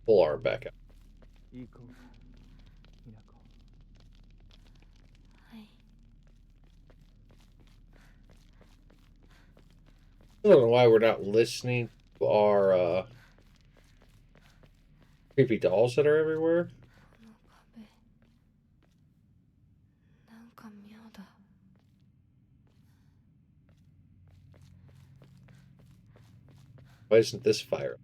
Full arm back up. いい子ひな子はい。 I don't know why we're not listening to our creepy dolls that are everywhere. この壁なんか妙だ。 Why isn't this fire?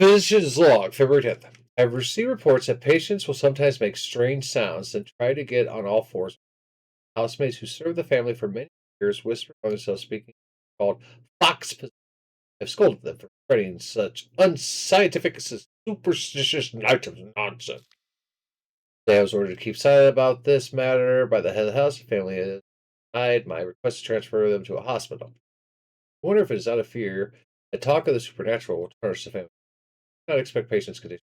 Physician's log, February 10th. I've received reports that patients will sometimes make strange sounds and try to get on all fours. Housemates who served the family for many years whisper among themselves, speaking called fox possession. I've scolded them for spreading such unscientific, superstitious nonsense. I was ordered to keep silent about this matter by the head of the house. The family has denied my request to transfer them to a hospital. I wonder if it is out of fear that talk of the supernatural will tarnish the family. I do not expect patients' condition.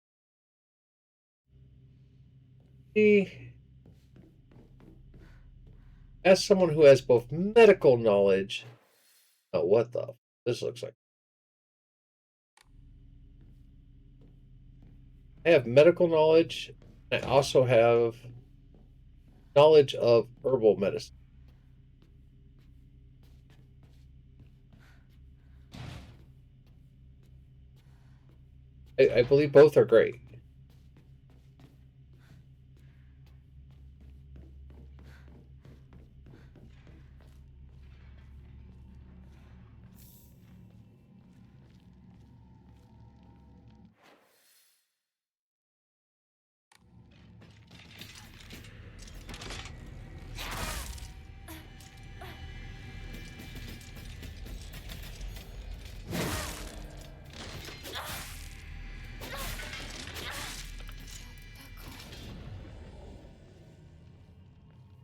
As someone who has both medical knowledge, oh, what the? This looks like. I have medical knowledge. I also have knowledge of herbal medicine. I believe both are great.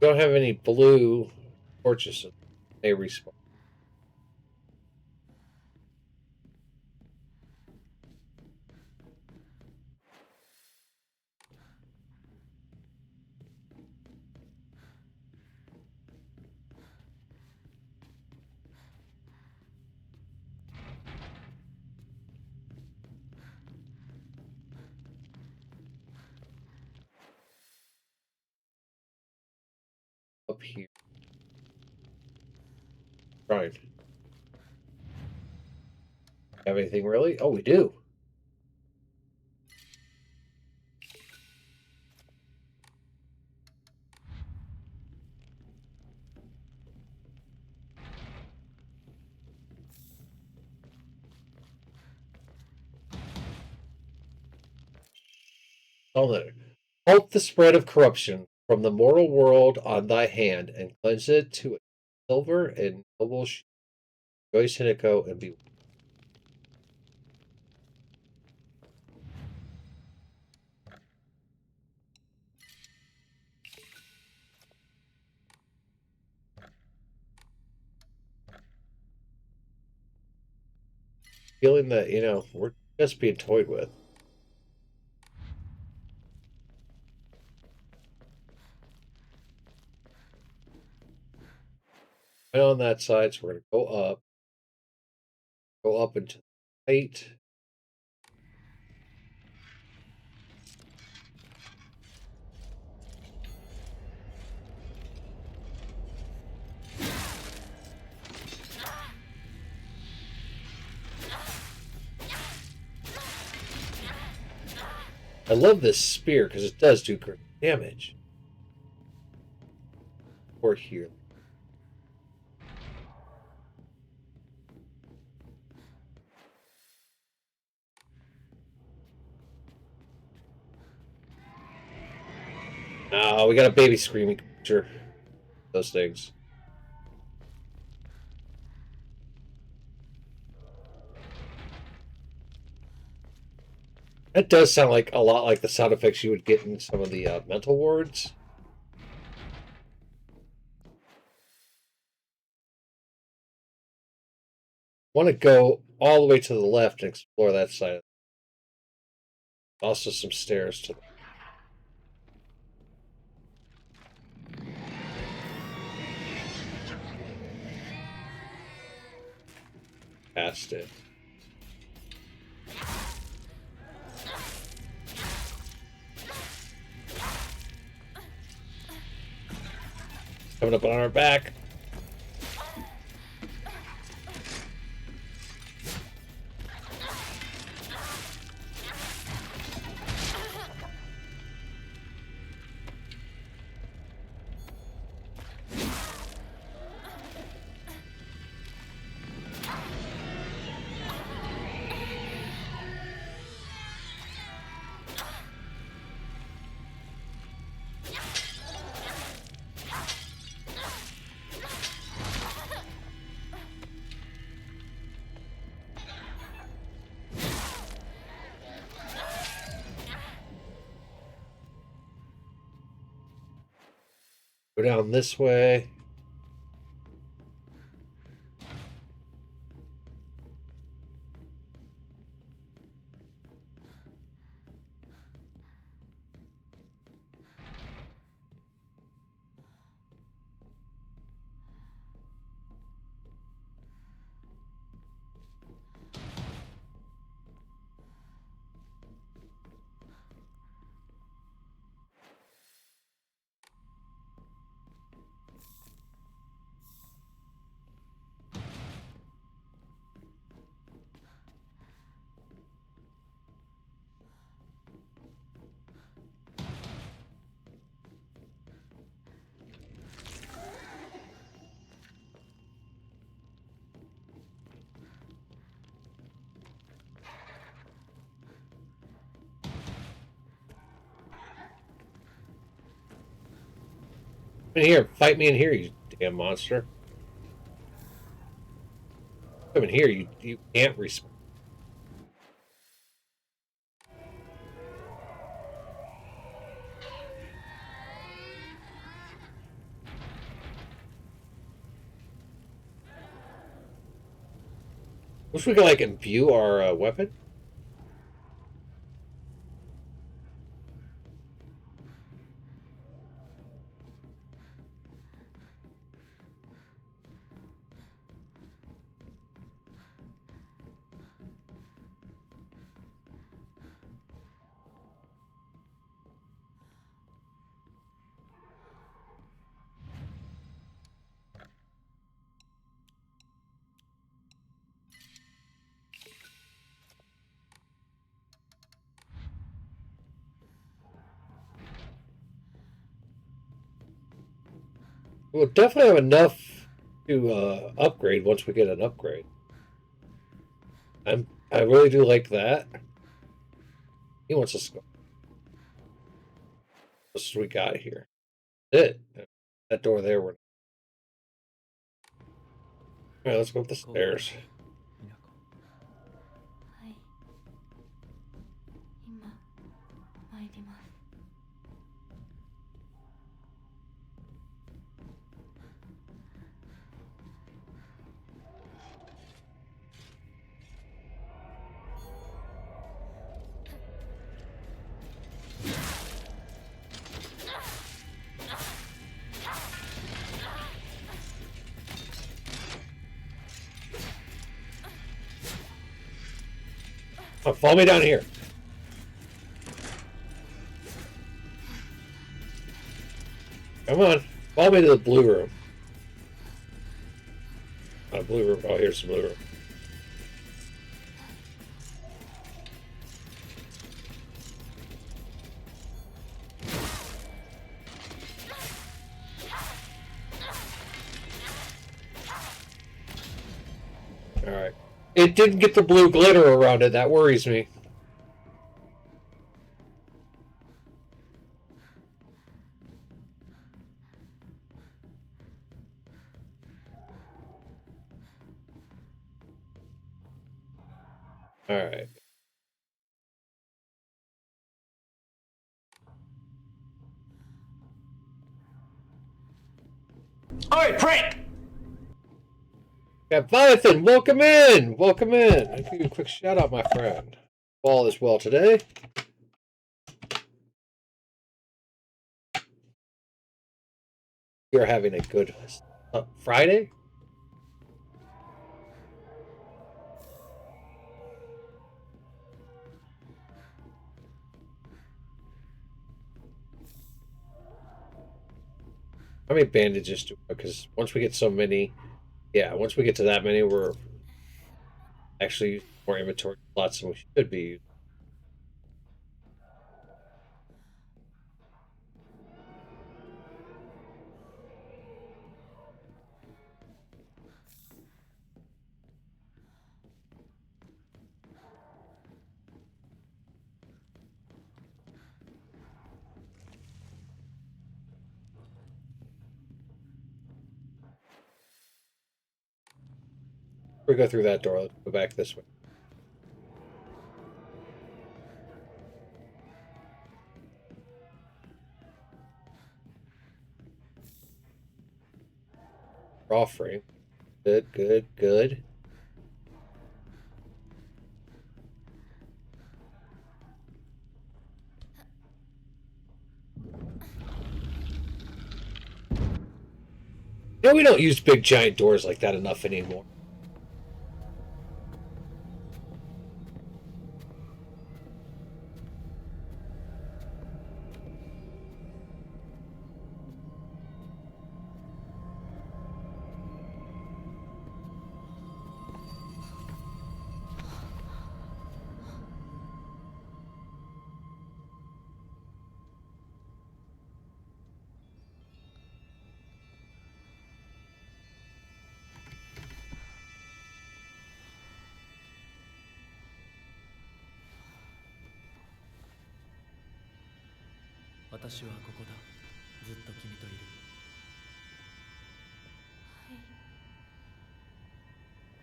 We don't have any blue torches. They respawn. Up here. Right. Have anything really? Oh, we do. Oh, there. Halt the spread of corruption from the mortal world on thy hand, and cleanse it to a silver and noble Joyce Hinako and be. Feeling that, we're just being toyed with. Right on that side, so we're going to go up into the right. I love this spear because it does do great damage. Or here. Oh, we got a baby screaming creature. Those things. That does sound like a lot like the sound effects you would get in some of the mental wards. Want to go all the way to the left and explore that side. Also, some stairs to the past it. Coming up on our back. Go down this way. In here, fight me in here, you damn monster. Come in here, you can't respawn. Wish we could like imbue our weapon. We'll definitely have enough to upgrade once we get an upgrade. I really do like that. He wants us to go. What else we got here? It. That door there. We're... All right, let's go up the stairs. はい、今参ります。Oh, follow me down here. Come on. Follow me to the blue room. Blue room. Oh, here's the blue room. Alright. It didn't get the blue glitter around it. That worries me. Alright. Alright, Frank! Leviathan, welcome in! Welcome in! I'll give you a quick shout out, my friend. All is well today. You're having a good Friday? How many bandages do we have? Because once we get so many, yeah, once we get to that many, we're actually using more inventory slots than we should be. We go through that door. Let's go back this way. Raw frame. Good, good, good. You know, we don't use big giant doors like that enough anymore.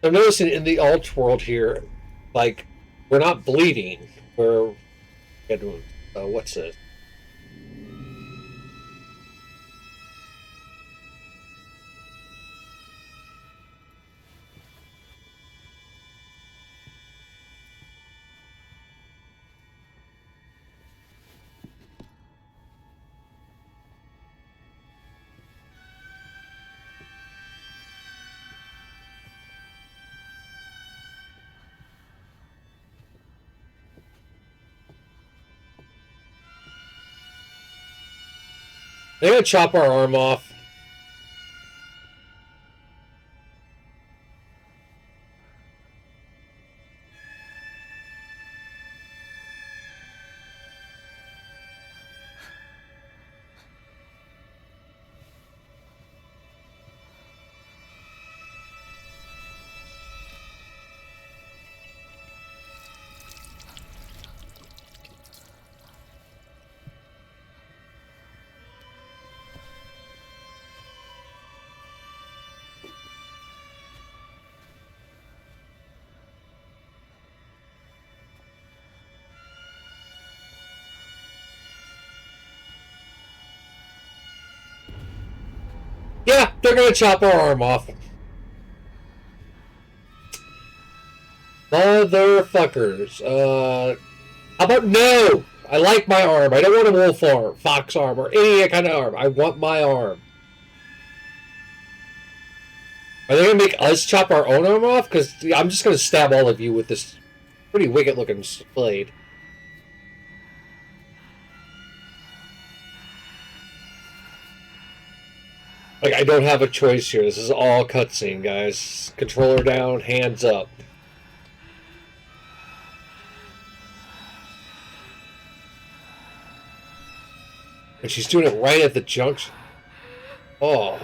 I'm noticing in the alt world here, like, we're not bleeding. We're... what's this? They're gonna chop our arm off. Yeah, they're gonna chop our arm off. Motherfuckers. How about no? I like my arm. I don't want a wolf arm, fox arm, or any kind of arm. I want my arm. Are they gonna make us chop our own arm off? Because I'm just gonna stab all of you with this pretty wicked looking blade. Like, I don't have a choice here. This is all cutscene, guys. Controller down, hands up. And she's doing it right at the junction. Oh.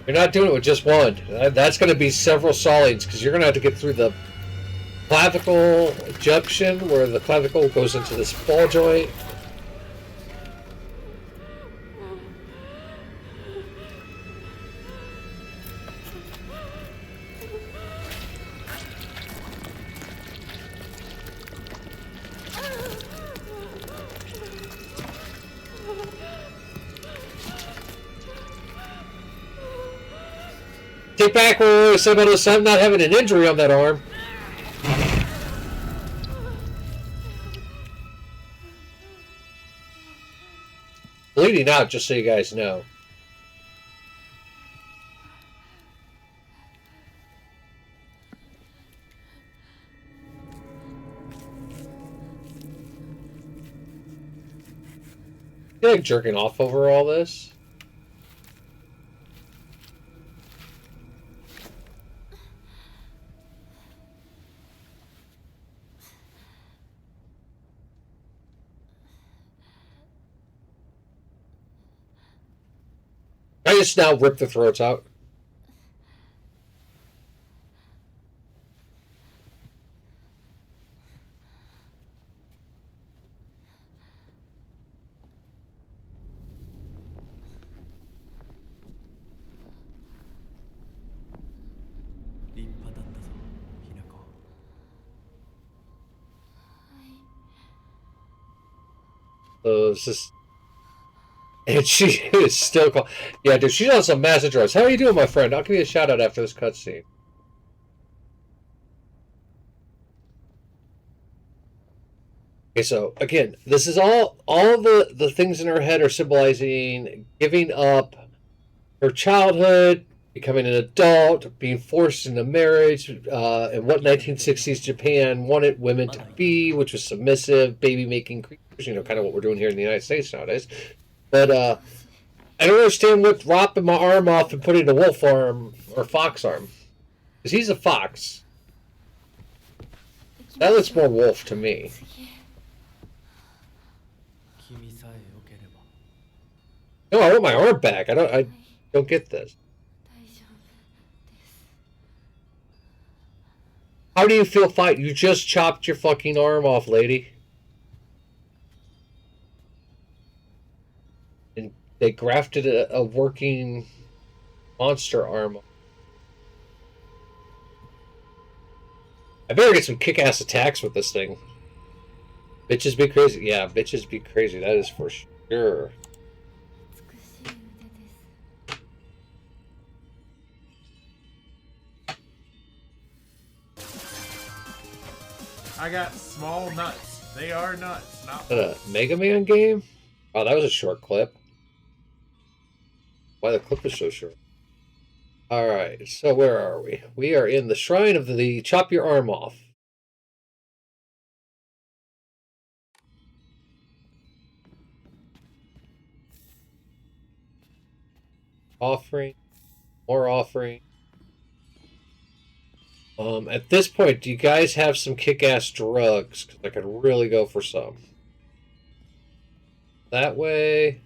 You're not doing it with just one. That's going to be several solids, because you're going to have to get through the clavicle junction, where the clavicle goes into this ball joint. Take back what I said about his son not having an injury on that arm. Bleeding out, just so you guys know. You like jerking off over all this? I just now rip the throats out. So it's just... And she is still called. Yeah, dude, she's on some massive drugs. How are you doing, my friend? I'll give you a shout out after this cutscene. Okay, so again, this is all the things in her head are symbolizing giving up her childhood, becoming an adult, being forced into marriage, and what 1960s Japan wanted women to be, which was submissive, baby-making creatures, you know, kind of what we're doing here in the United States nowadays. But I don't understand what ropping my arm off and putting a wolf arm or fox arm. Because he's a fox. That looks more wolf to me. No, I want my arm back. I don't get this. How do you feel fighting? You just chopped your fucking arm off, lady. they grafted a working monster arm. I better get some kick-ass attacks with this thing. Bitches be crazy. Yeah, bitches be crazy. That is for sure. 美しい腕です。 I got small nuts. They are nuts, not Mega Man game? Oh, that was a short clip. Why the clip is so short? Alright, so where are we? We are in the Shrine of the Chop Your Arm Off. Offering. More offering. At this point, do you guys have some kick-ass drugs? Because I could really go for some. That way.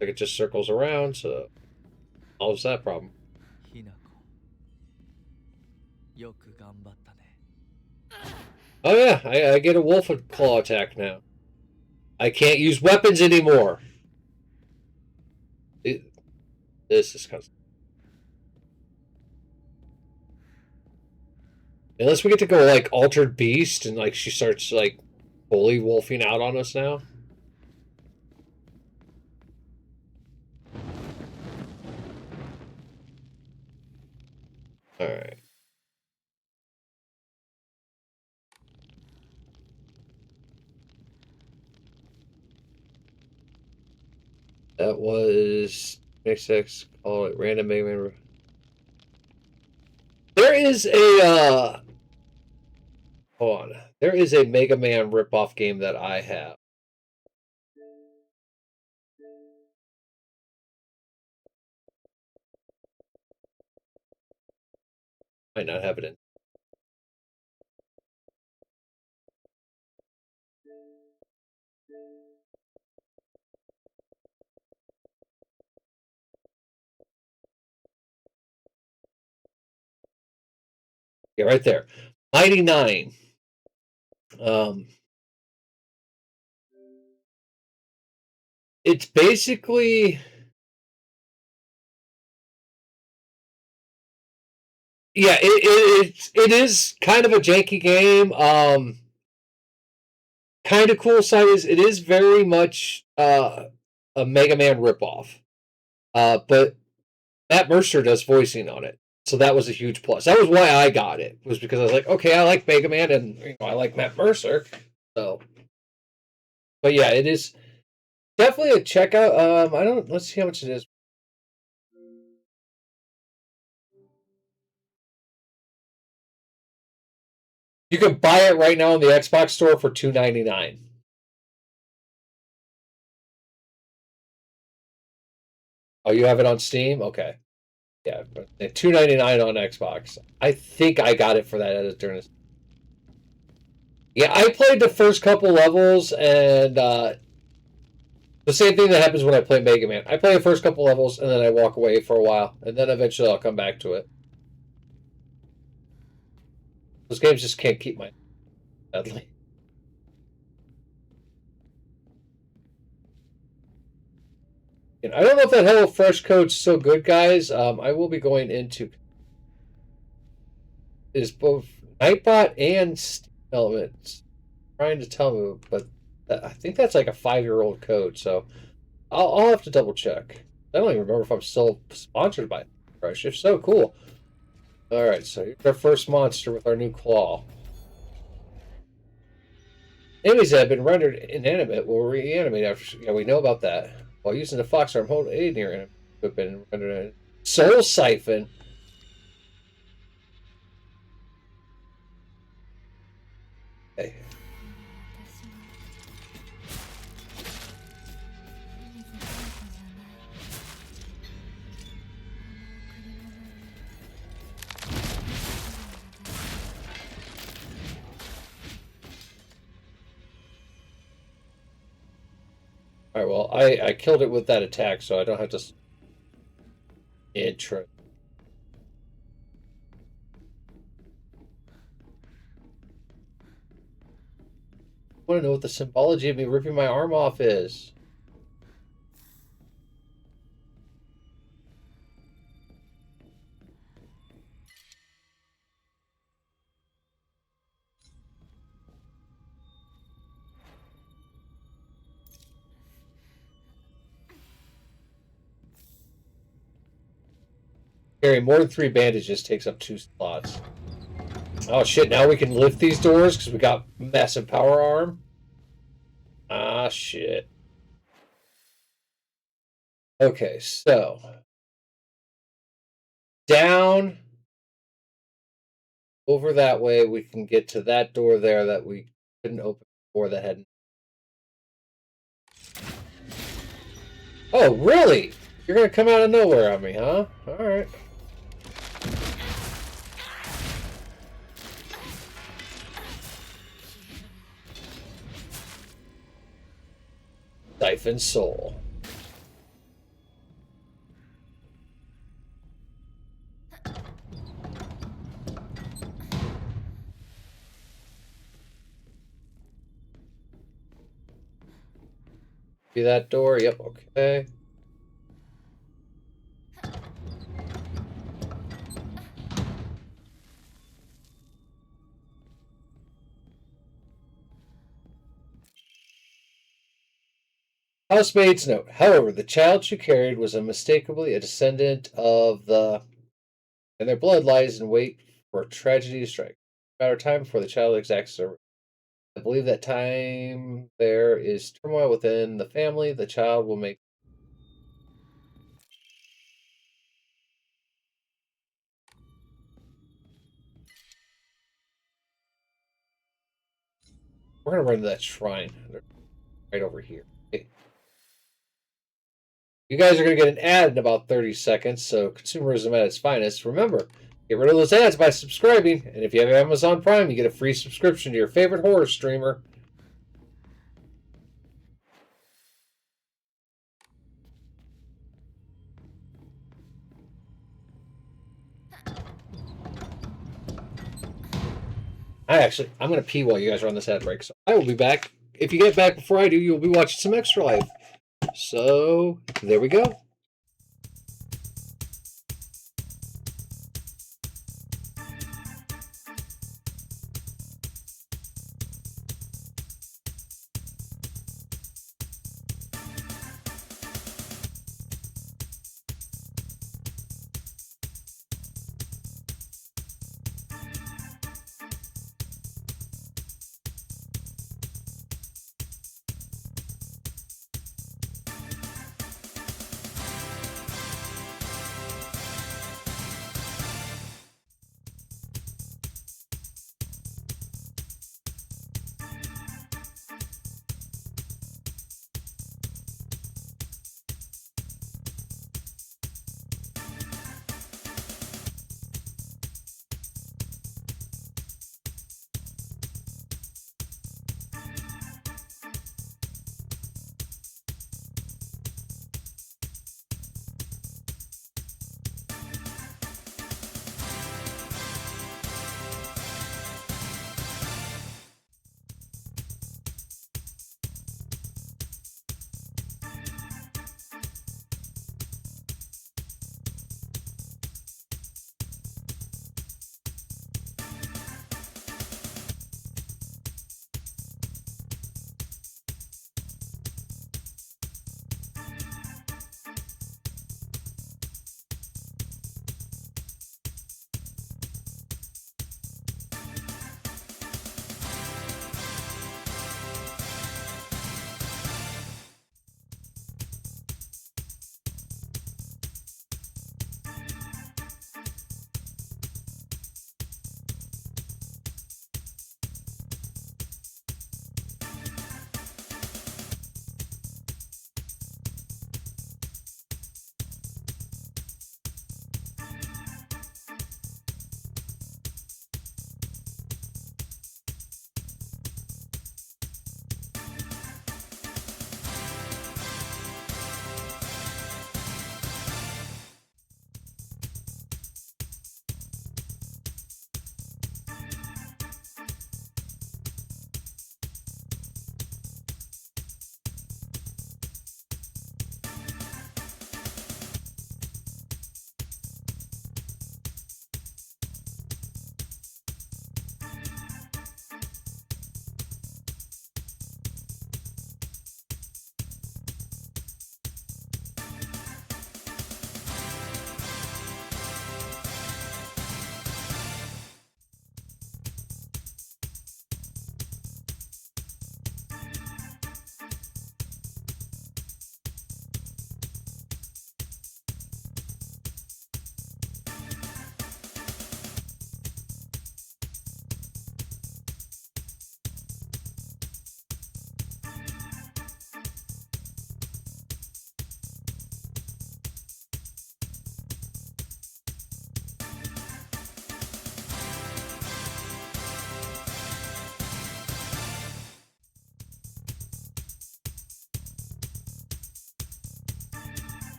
Like it just circles around, so solves that problem. ひなこよく頑張ったね。 Oh yeah, I get a wolf claw attack now. I can't use weapons anymore. This is kind of... Unless we get to go like Altered Beast and like she starts like fully wolfing out on us now. Alright. That was XX, call it random Mega Man. There is a hold on. There is a Mega Man ripoff game that I have. Might not have it in. Yeah, right there. Mighty Nine. It's basically, yeah, it is kind of a janky game. Kind of cool side is it is very much a Mega Man ripoff. But Matt Mercer does voicing on it. So that was a huge plus. That was why I got it. Was because I was like, okay, I like Mega Man and I like Matt Mercer. So, but yeah, it is definitely a checkout. I don't. Let's see how much it is. You can buy it right now in the Xbox store for $2.99. Oh, you have it on Steam? Okay. Yeah, $2.99 on Xbox. I think I got it for that during this. Yeah, I played the first couple levels, and the same thing that happens when I play Mega Man. I play the first couple levels, and then I walk away for a while, and then eventually I'll come back to it. Those games just can't keep my sadly. And I don't know if that HelloFresh code's still good, guys. I will be going into is both Nightbot and Steam Elements trying to tell me, but I think that's like a 5-year-old code, so I'll have to double check. I don't even remember if I'm still sponsored by HelloFresh. If so, cool. All right, so here's our first monster with our new claw. Enemies that have been rendered inanimate will reanimate after. Yeah, we know about that. While using the fox arm, hold A near enemy who have been rendered. Soul Siphon. Okay. 私は清水純子じゃないAll right. Well, I killed it with that attack, so I don't have to. Intro. want to know what the symbology of me ripping my arm off is. Carrying more than 3 bandages takes up 2 slots. Oh shit, now we can lift these doors because we got massive power arm? Ah shit. Okay, so down over that way we can get to that door there that we couldn't open before that had. Oh really? You're gonna come out of nowhere on me, huh? Alright. Siphon Soul. See that door? Yep, okay. Housemaid's note. However, the child she carried was unmistakably a descendant of the, and their blood lies in wait for tragedy to strike. A matter of time before the child exacts her. I believe that time there is turmoil within the family. The child will make. We're gonna run to that shrine. They're right over here. Okay. You guys are gonna get an ad in about 30 seconds, so consumerism at its finest. Remember, get rid of those ads by subscribing, and if you have Amazon Prime, you get a free subscription to your favorite horror streamer. I'm going to pee while you guys are on this ad break, so I will be back. If you get back before I do, you'll be watching some Extra Life. So, there we go.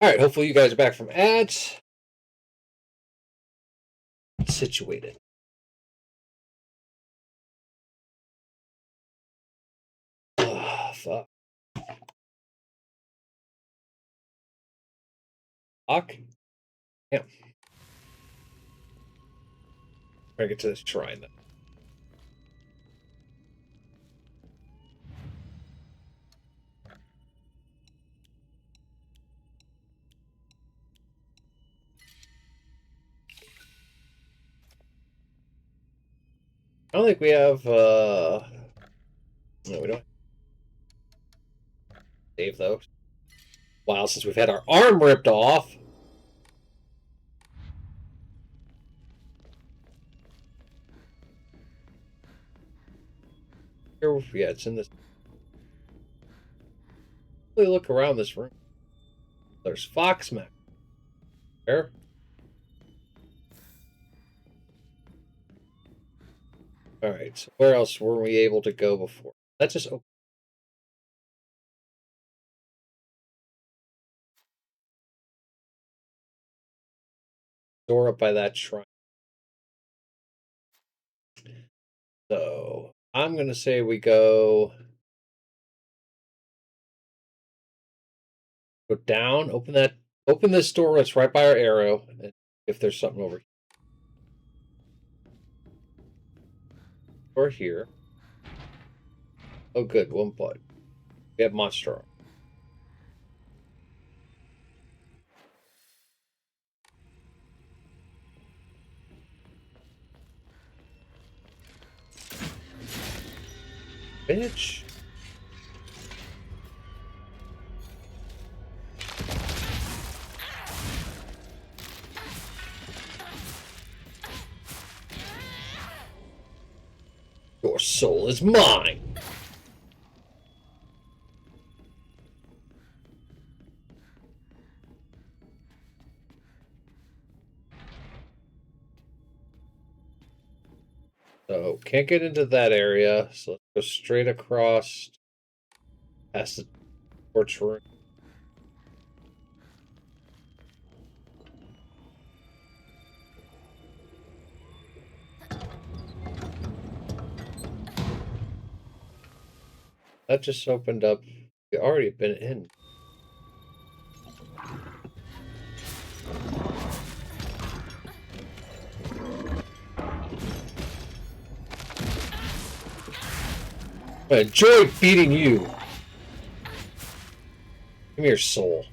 All right, hopefully you guys are back from ads. Situated. Oh, fuck. Fuck. Yeah. Try to get to this shrine then. I don't think we have no, we don't save those. Wow, since we've had our arm ripped off. Here, yeah, it's in this. Really look around this room. There's Foxmack. There. All right. So where else were we able to go before? Let's just open. Door up by that shrine. So I'm gonna say we go down, open this door that's right by our arrow, and if there's something over here. Or here. Oh good, one blood. We have monster. Bitch. Your soul is mine. So can't get into that area. So let's go straight across past the torch room. That just opened up. We already been in. I enjoy beating you. Give me your soul.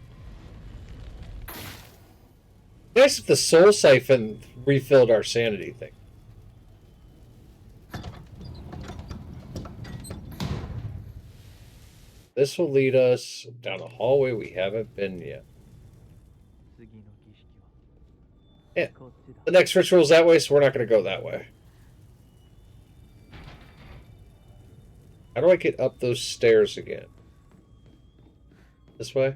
Nice if the soul siphon refilled our sanity thing. This will lead us down a hallway we haven't been yet. Yeah. The next ritual is that way, so we're not going to go that way. How do I get up those stairs again? This way?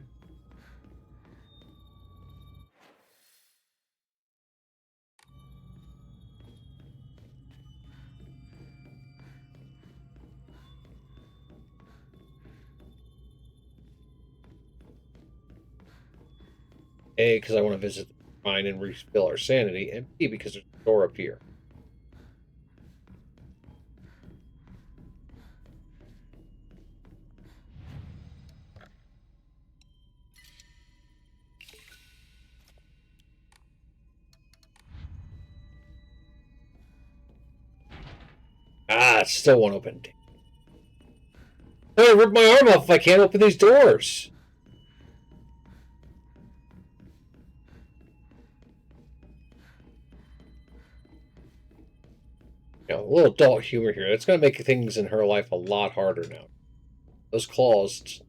A, because I want to visit the shrine and refill our sanity, and B, because there's a door up here. Ah, it still won't open. I rip my arm off if I can't open these doors. You know, a little adult humor here. It's going to make things in her life a lot harder now. Those claws,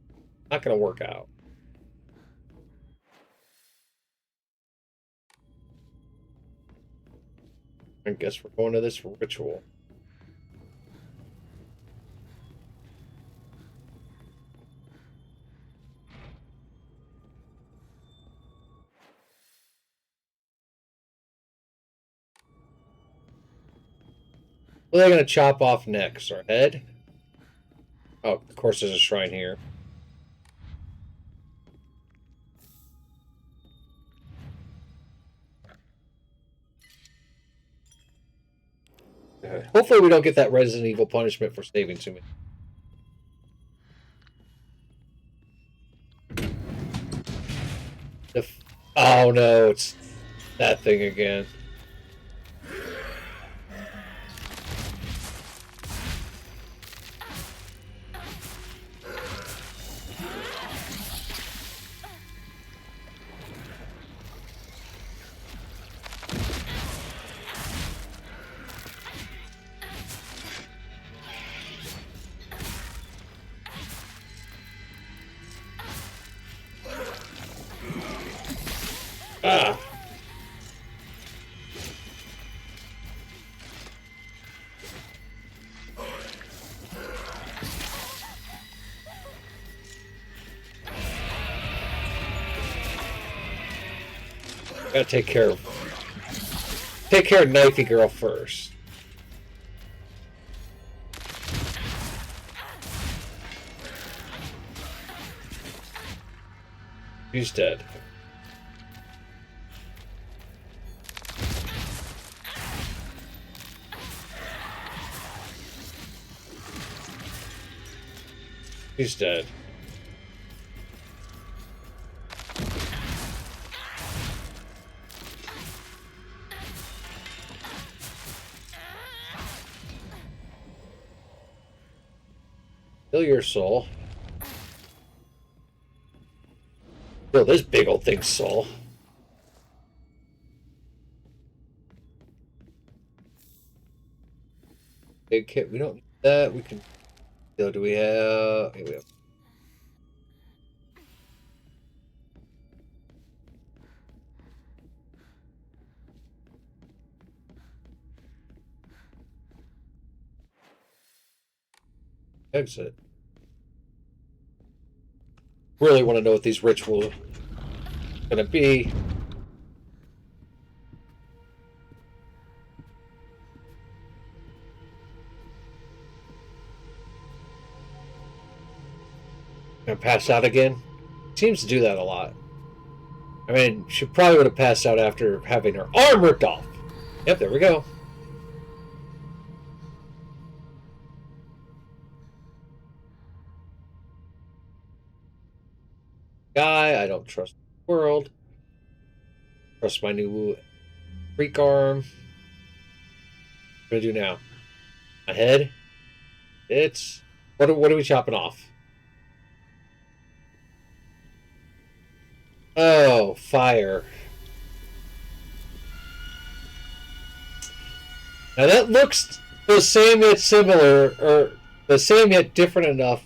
not going to work out. I guess we're going to this ritual. What are they going to chop off next? Our head? Oh, of course there's a shrine here. Hopefully we don't get that Resident Evil punishment for saving too many. Oh no, it's that thing again. Ah. Gotta take care of Knifey Girl first. She's dead. She's dead. Kill your soul. Kill this big old thing's soul. Big kit. We don't need that. We can. Do we have? Here we have. Exit. Really want to know what these rituals are gonna be. Gonna pass out again? Seems to do that a lot. I mean, she probably would have passed out after having her arm ripped off. Yep, there we go. Guy, I don't trust the world. Trust my new freak arm. What do I do now? My head? It's... What are we chopping off? Oh, fire. Now that looks the same yet similar, or the same yet different enough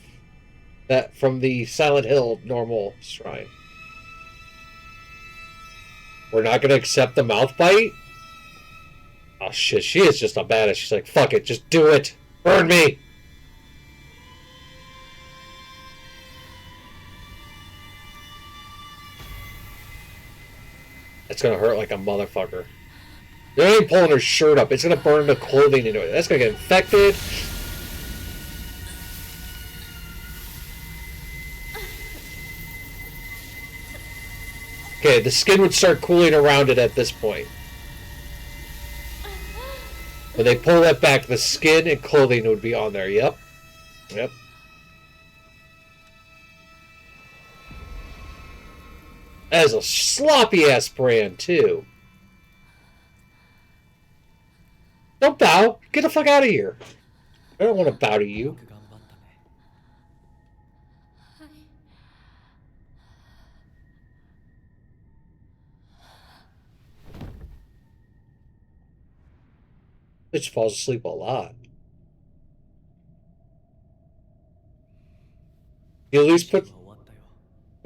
that from the Silent Hill normal shrine. We're not going to accept the mouth bite? Oh shit, she is just a badass. She's like, fuck it, just do it. Burn me. It's going to hurt like a motherfucker. They ain't pulling her shirt up. It's going to burn the clothing into it. That's going to get infected. Okay, the skin would start cooling around it at this point. When they pull that back, the skin and clothing would be on there. Yep. Yep. That is a sloppy-ass brand, too. Don't bow. Get the fuck out of here. I don't want to bow to you. Bitch falls asleep a lot. You at least put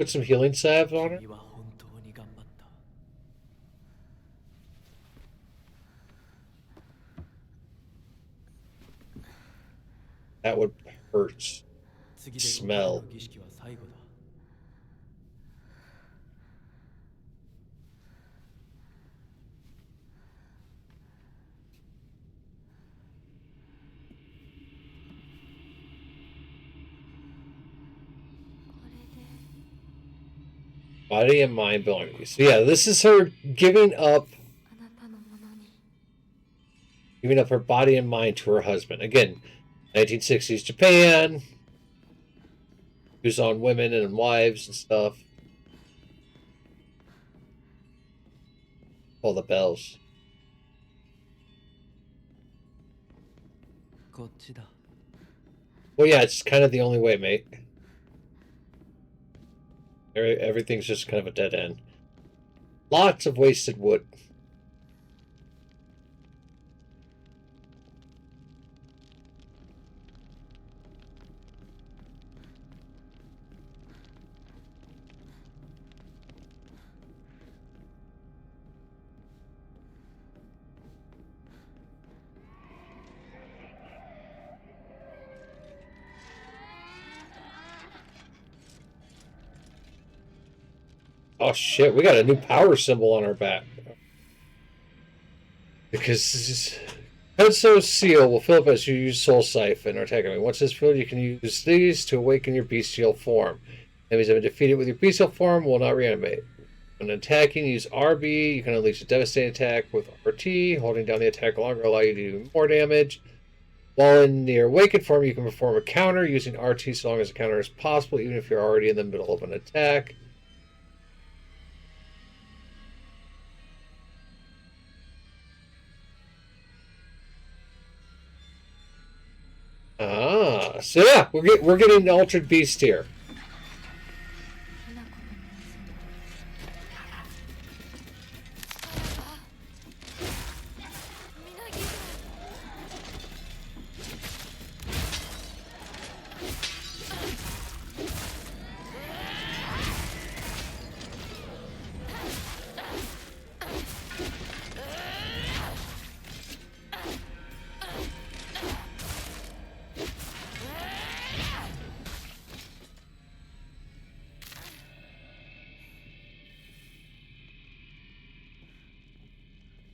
some healing salve on her? That would hurt. Smell. Body and mind belong to you. So yeah, this is her giving up giving up her body and mind to her husband. Again, 1960s Japan. Who's on women and wives and stuff. All the bells. こっちだ。 Well, yeah, it's kind of the only way, mate. Everything's just kind of a dead end. Lots of wasted wood. Oh shit, we got a new power symbol on our back. Because Penso Seal will fill up as you use Soul Siphon or attack enemy. Once it's filled, you can use these to awaken your bestial form. Enemies that have been defeated with your bestial form will not reanimate. When attacking, use RB. You can unleash a devastating attack with RT. Holding down the attack longer will allow you to do more damage. While in the awakened form, you can perform a counter using RT so long as the counter is possible, even if you're already in the middle of an attack. Ah, so yeah, we're getting an Altered Beast here.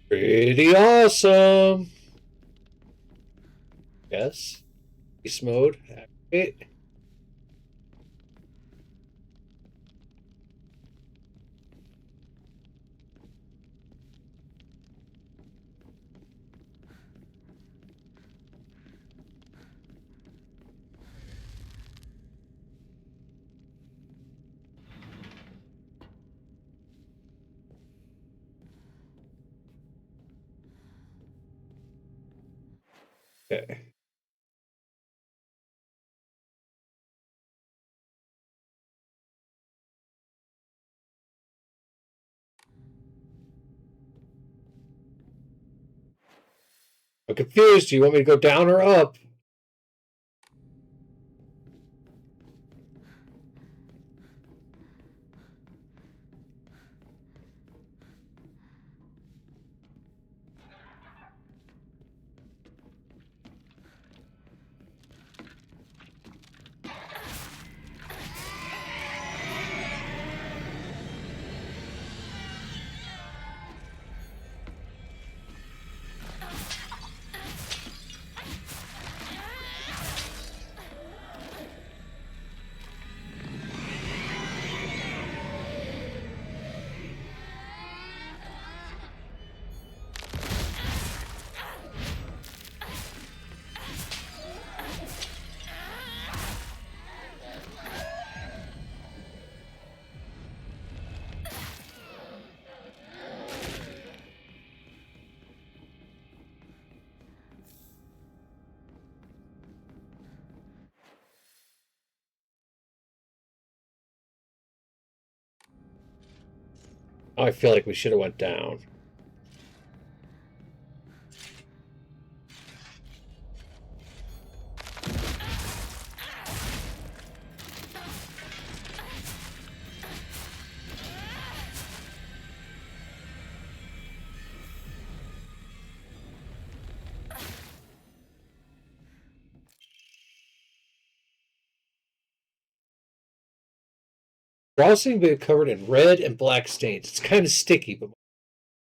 'Pretty awesome. Yes. Beast mode. Activate. Okay. I'm confused. Do you want me to go down or up? Oh, I feel like we should have went down. We're all seem to be covered in red and black stains. It's kind of sticky, but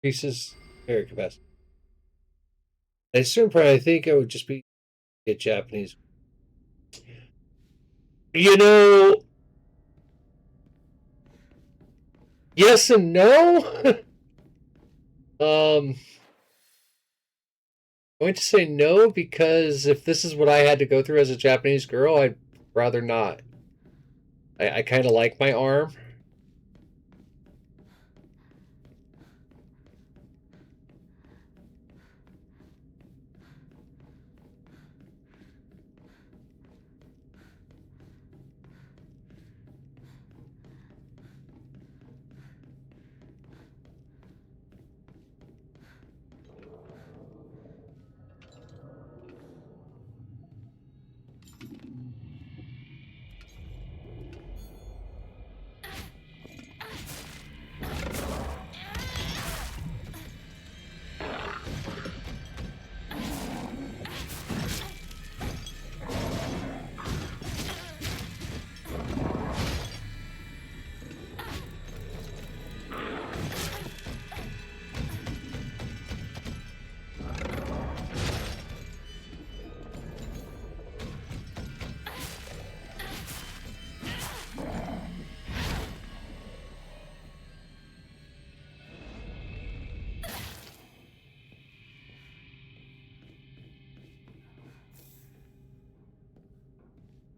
increases carry capacity. At a certain point, I think I would just be a Japanese. You know, yes and no. going to say no because if this is what I had to go through as a Japanese girl, I'd rather not. I kind of like my arm.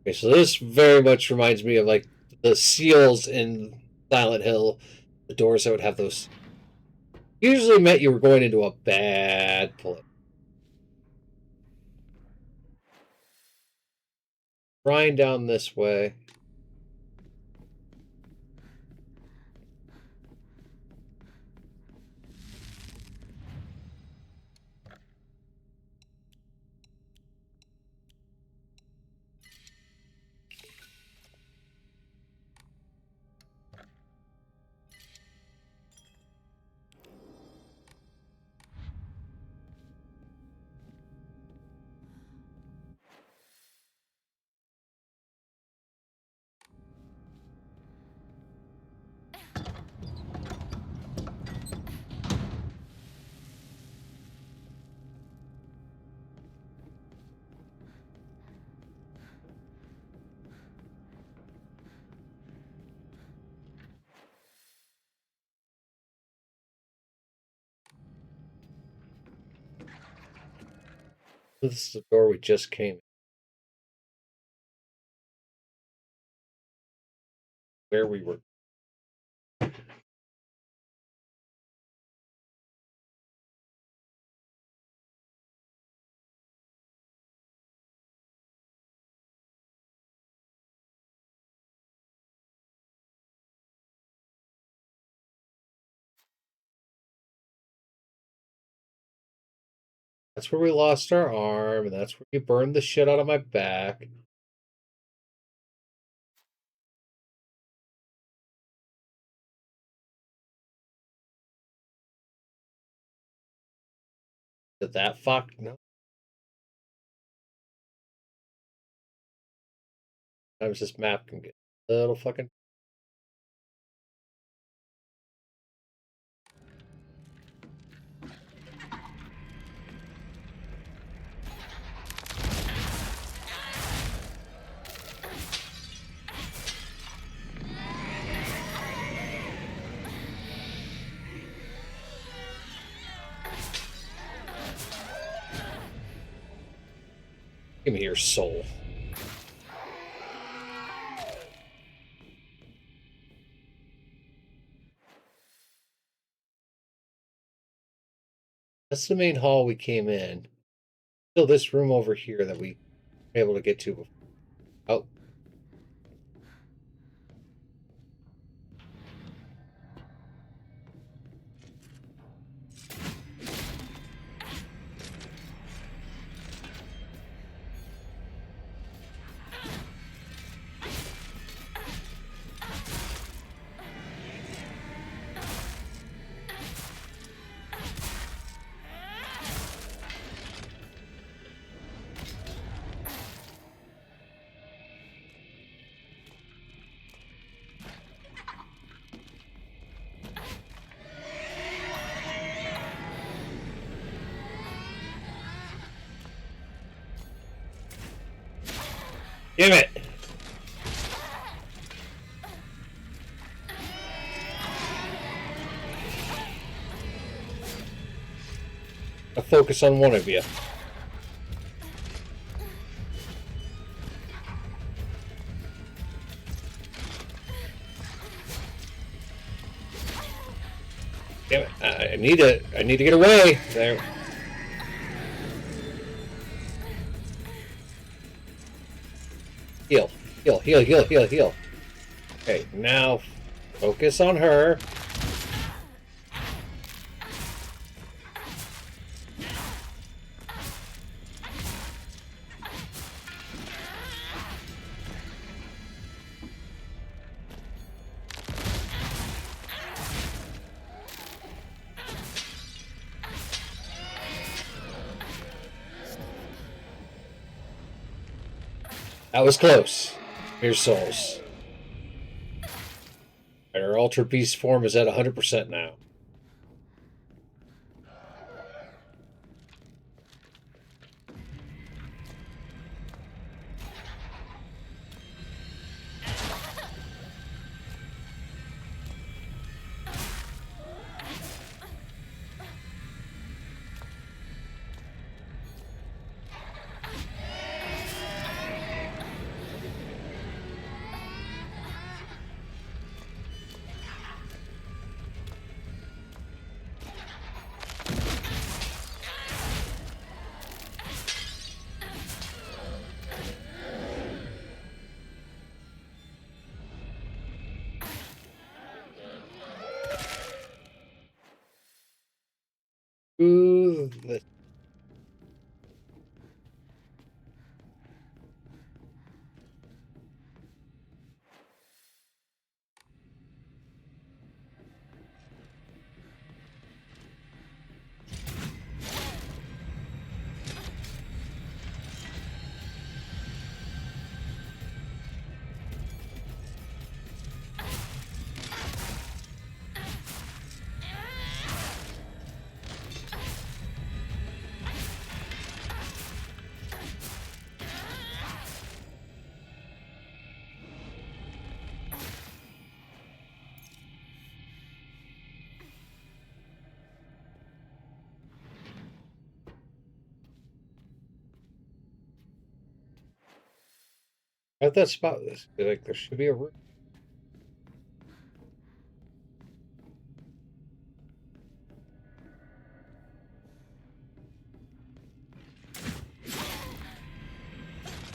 Okay, so this very much reminds me of like the seals in Silent Hill, the doors that would have those. Usually meant you were going into a bad place. Grind down this way. This is the door we just came in. Where we were. That's where we lost our arm, and that's where you burned the shit out of my back. Did that fuck? No. Sometimes this map can get a little fucking. Give me your soul. That's the main hall we came in. Still this room over here that we were able to get to before. Oh. Damn it! I'll focus on one of you. Damn it. I need to get away. There. Heal. Heal, heal, heal, heal, heal. Okay, now focus on her. That was close. Here's souls. Our Ultra Beast form is at 100% now. Ooh, at that spot, like there should be a room.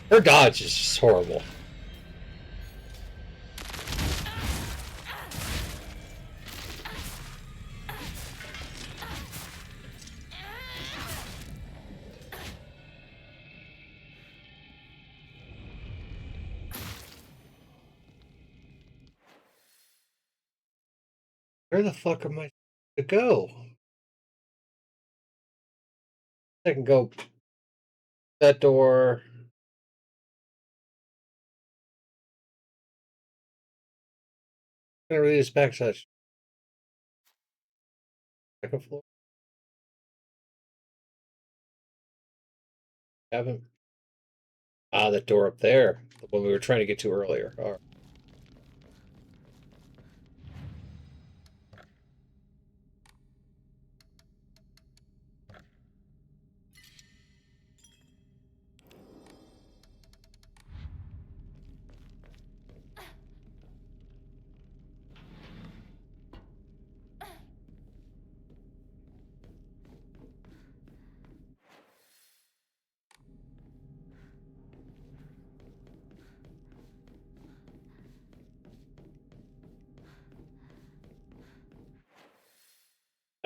Her dodge is just horrible. Where the fuck am I to go? I can go that door. I'm gonna read this backside. Second floor. Haven't. Ah, that door up there. The one we were trying to get to earlier. All right.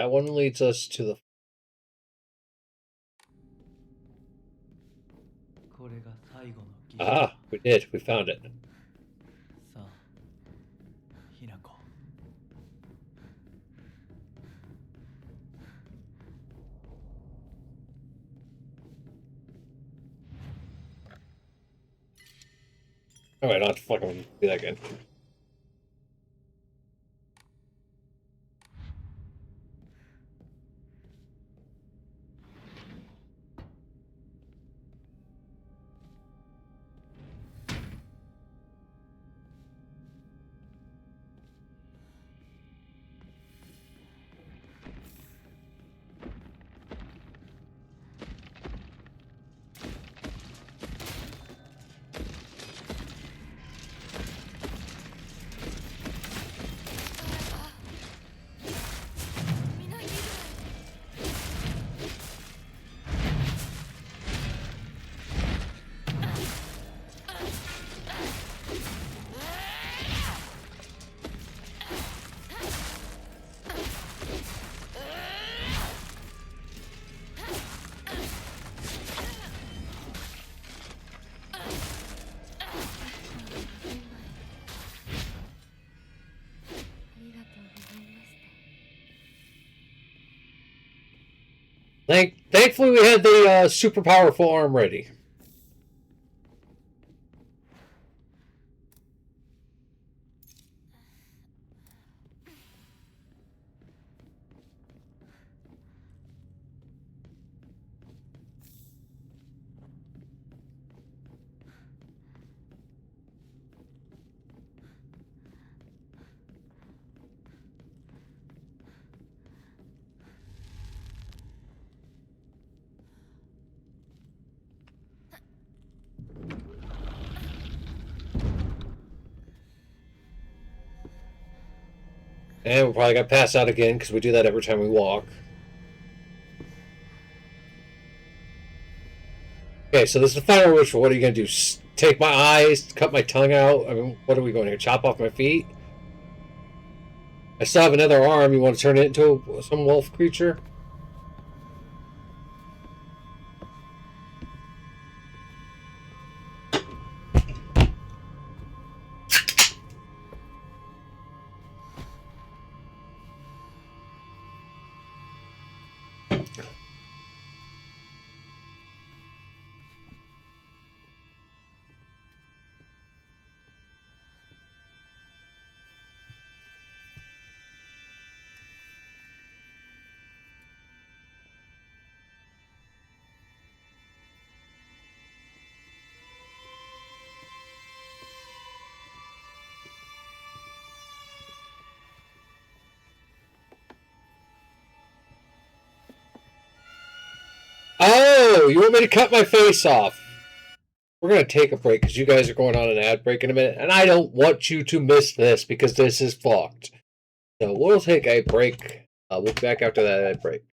That one leads us to the. これが最後の儀式。 Ah, we did. We found it. さあ、ひなこ。 All right, I'll have to fucking do that again. Thankfully, we had the super powerful arm ready. And we're probably going to pass out again because we do that every time we walk. Okay, so this is the final ritual. What are you going to do? Take my eyes, cut my tongue out? I mean, what are we going here? Chop off my feet? I still have another arm. You want to turn it into some wolf creature? Oh, you want me to cut my face off? We're going to take a break because you guys are going on an ad break in a minute, and I don't want you to miss this because this is fucked. So we'll take a break. We'll be back after that ad break.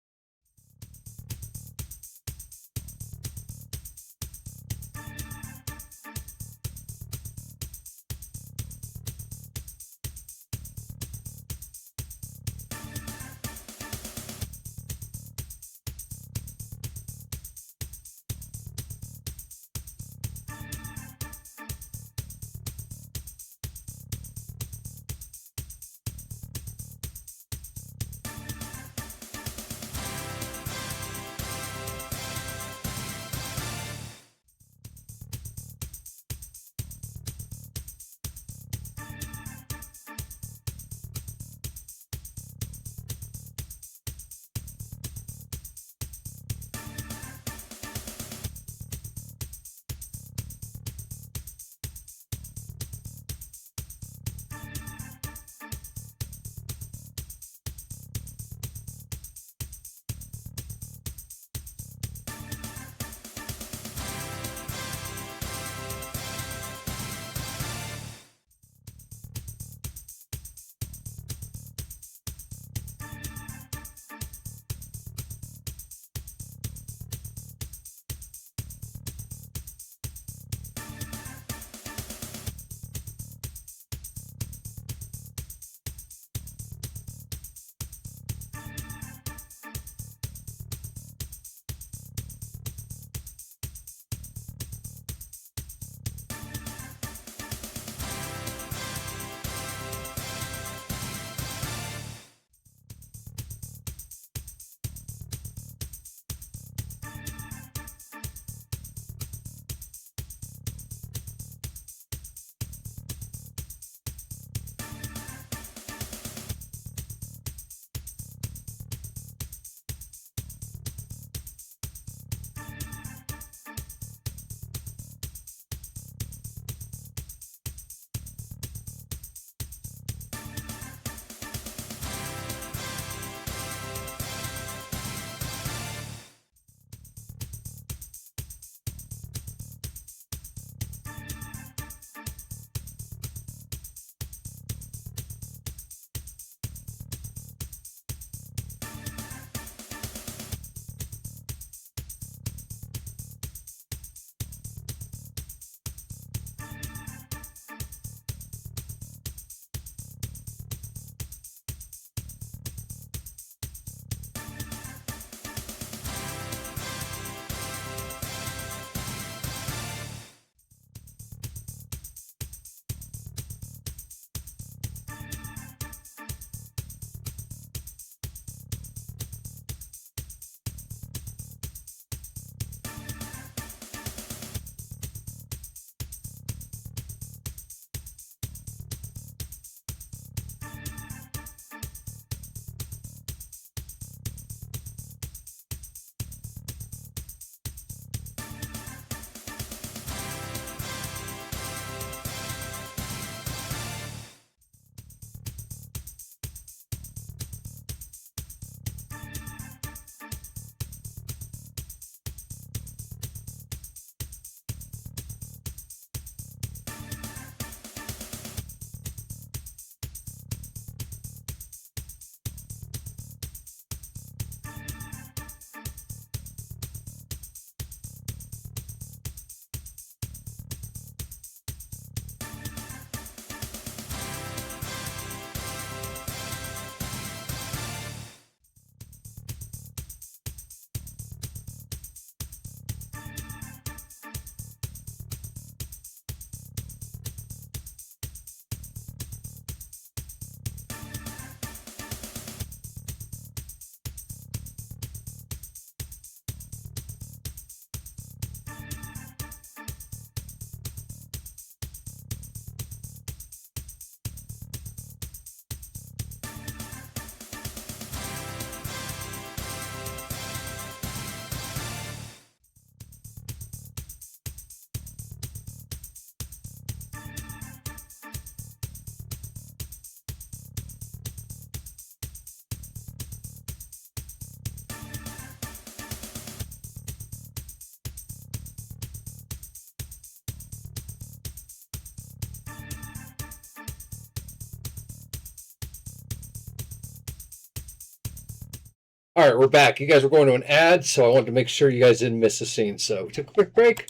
All right, we're back. You guys were going to an ad, so I wanted to make sure you guys didn't miss a scene. So we took a quick break.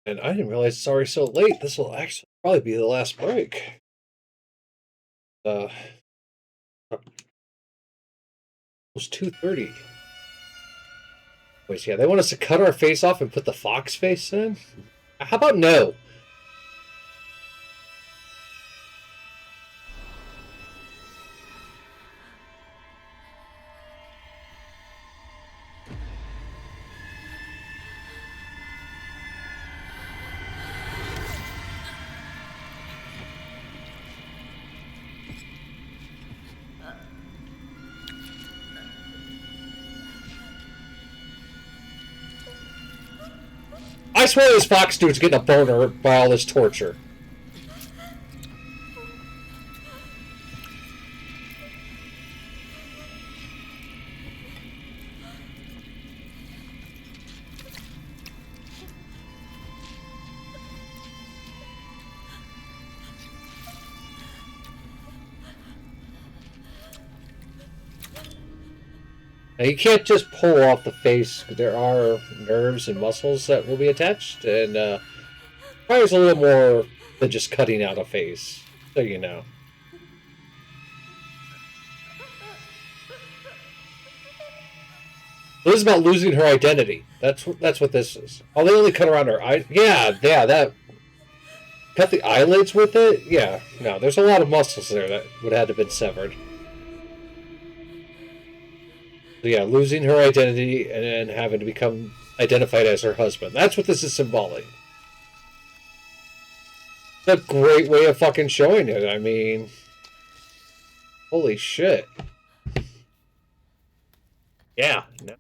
And I didn't realize it's already so late. This will actually probably be the last break. It was 2:30. Wait, yeah, they want us to cut our face off and put the fox face in? How about no? I swear this fox dude's getting a boner by all this torture. Now, you can't just pull off the face. There are nerves and muscles that will be attached, and requires a little more than just cutting out a face, so you know. This is about losing her identity. That's what this is. Oh, they only cut around her eye. Yeah, that. Cut the eyelids with it? Yeah, no, there's a lot of muscles there that would have to have been severed. So yeah, losing her identity and then having to become identified as her husband. That's what this is symbolic. It's a great way of fucking showing it. I mean, holy shit. Yeah. No.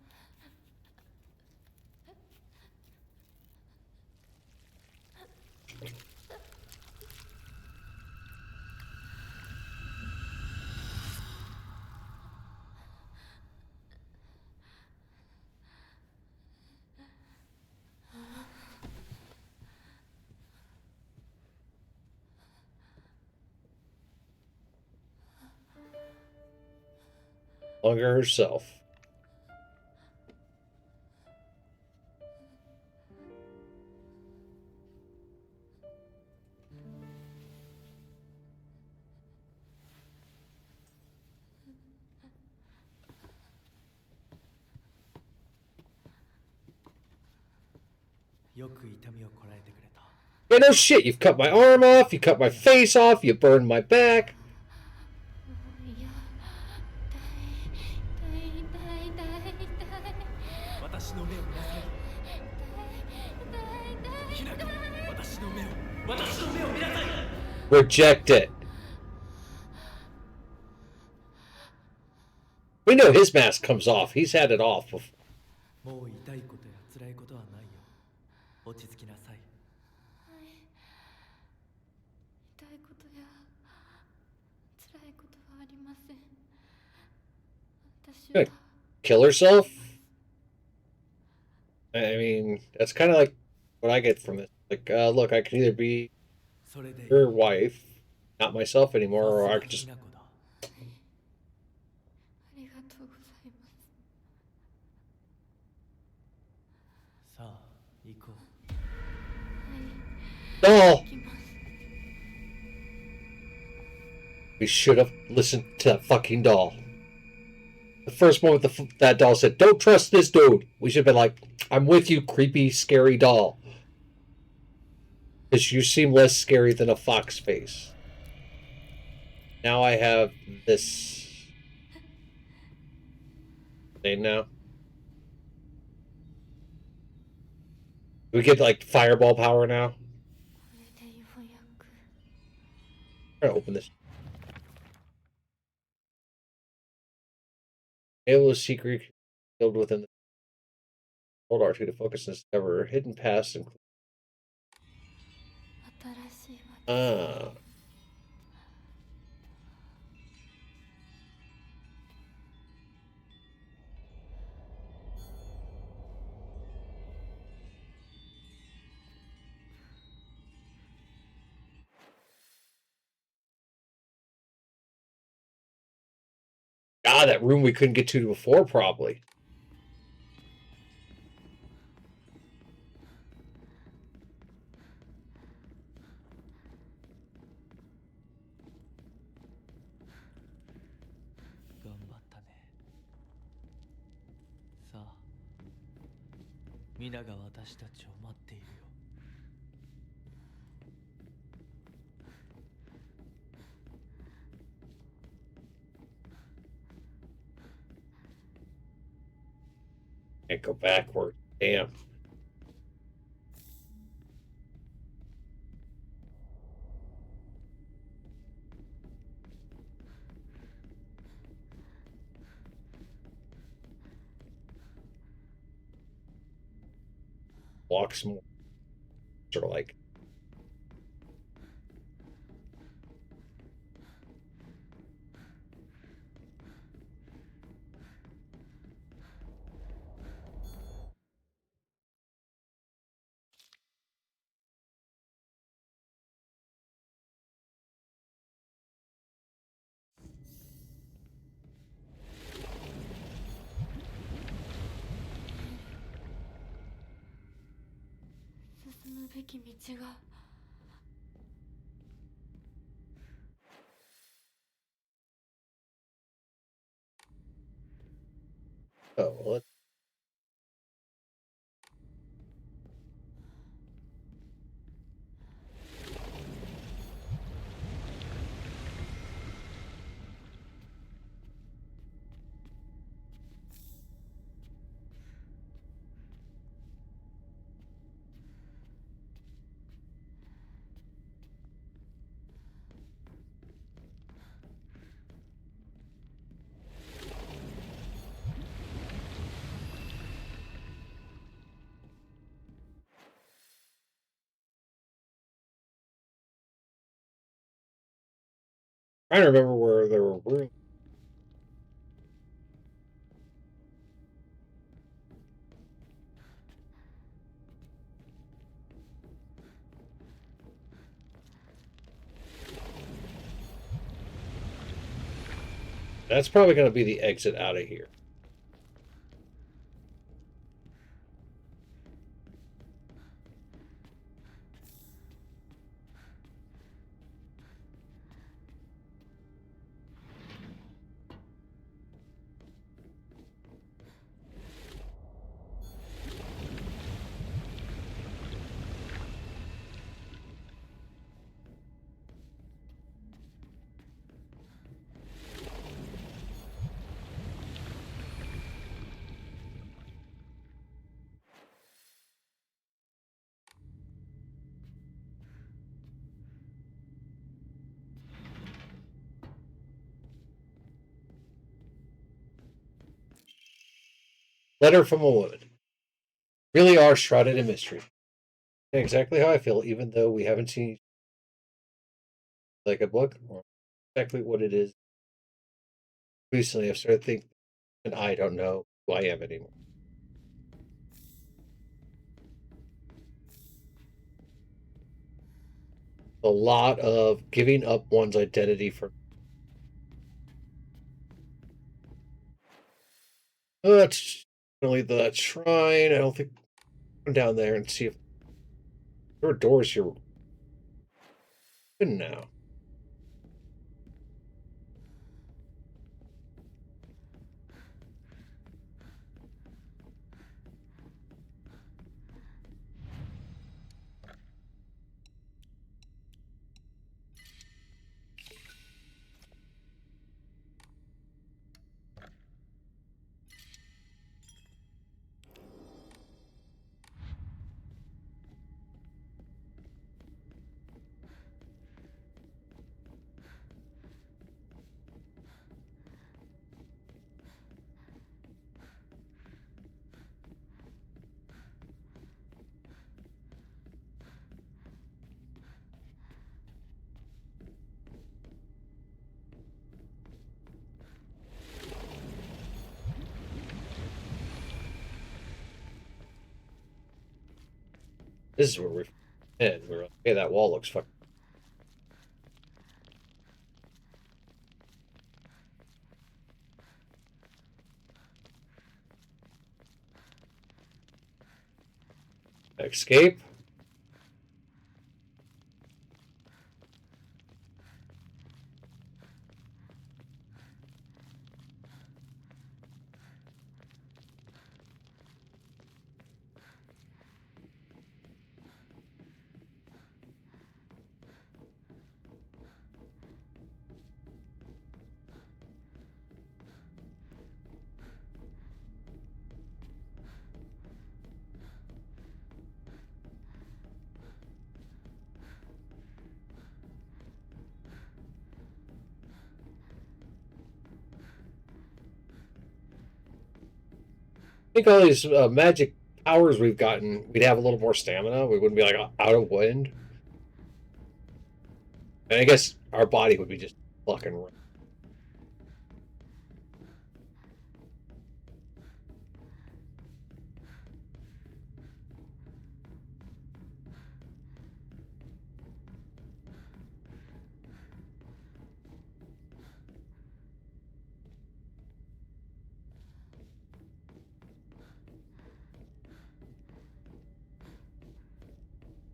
Longer herself. Yeah, no shit. You've cut my arm off. You cut my face off. You burned my back. いや痛い痛い痛い痛い私の目を見なさい。ひな君、私の目を見なさい。 Reject it. We know his mask comes off. He's had it off before. もう痛いことや辛いことはないよ。落ち着きなさい。痛いことや辛いことはありません。私は Good. Kill herself? I mean, that's kind of like what I get from it. Like, look, I can either be それでいい。 her wife, not myself anymore, or I could just ひな子だ。ありがとうございます。さあ、行こう。 doll. 行きます。 We should have listened to that fucking doll. The first moment that doll said, "Don't trust this dude," we should have been like, "I'm with you, creepy, scary doll." Because you seem less scary than a fox face. Now I have this thing now. We get like fireball power now. これでようやく I'm gonna open this. Halo's secret filled within the hold R2 to focus and discover hidden past and 新しい私 Ah, that room we couldn't get to before, probably.さあ、皆が私たちを待っているよ。Can't go backward. Damn. Walks more. Sort of like.進むべき道が。Oh, well, trying to remember where there were rooms. That's probably going to be the exit out of here. Letter from a woman. Really are shrouded in mystery. Exactly how I feel, even though we haven't seen like a book or exactly what it is. Recently, I've started thinking, and I don't know who I am anymore. A lot of giving up one's identity for. Oh, that's really the shrine. I don't think. Come down there and see if there are doors here. Good now. This is where we're in. We're okay. That wall looks fucking. Escape. I think all these magic powers we've gotten, we'd have a little more stamina. We wouldn't be like out of wind. And I guess our body would be just fucking.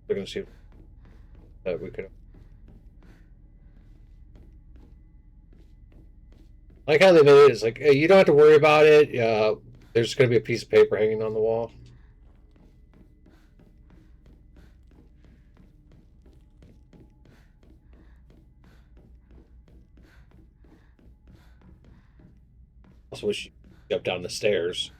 We're gonna see that we could. Like how they made it. It's like, hey, you don't have to worry about it. There's going to be a piece of paper hanging on the wall. Also wish you could jump down the stairs.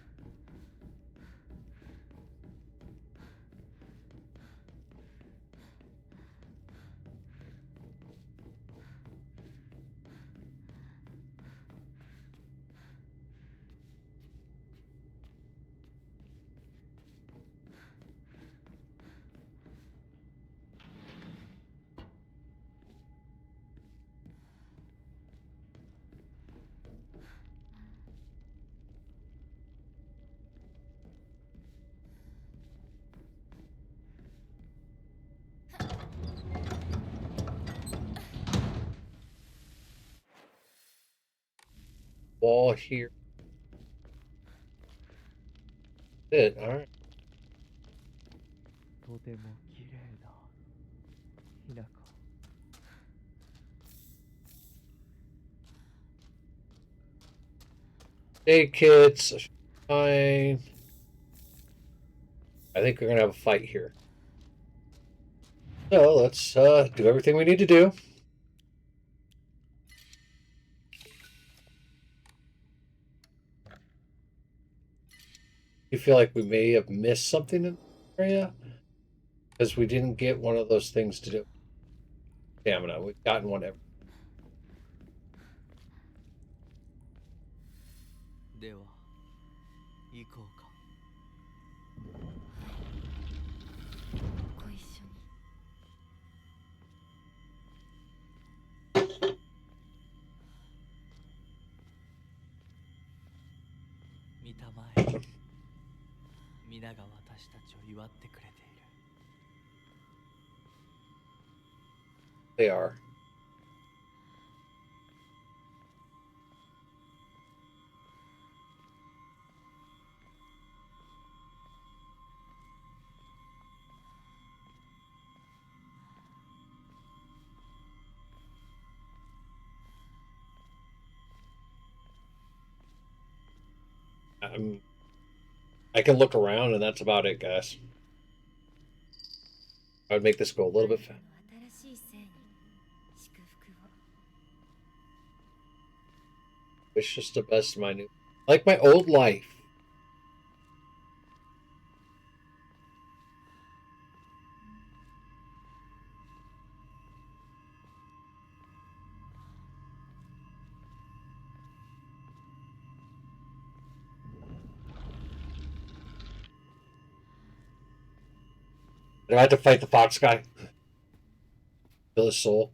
Wall here. It. All right. とても綺麗だ日高 Hey, kids. Fine. I think we're going to have a fight here. So let's do everything we need to do. You feel like we may have missed something in the area? Because we didn't get one of those things to do. Stamina. We've gotten one every. では行こうかご一緒に。見たまえ皆が私たちを祝ってくれている They are. I can look around, and that's about it, guys. I would make this go a little bit faster. 新しい生に祝福を。 It's just the best of my new, like my old life. Do I have to fight the fox guy? Kill his soul.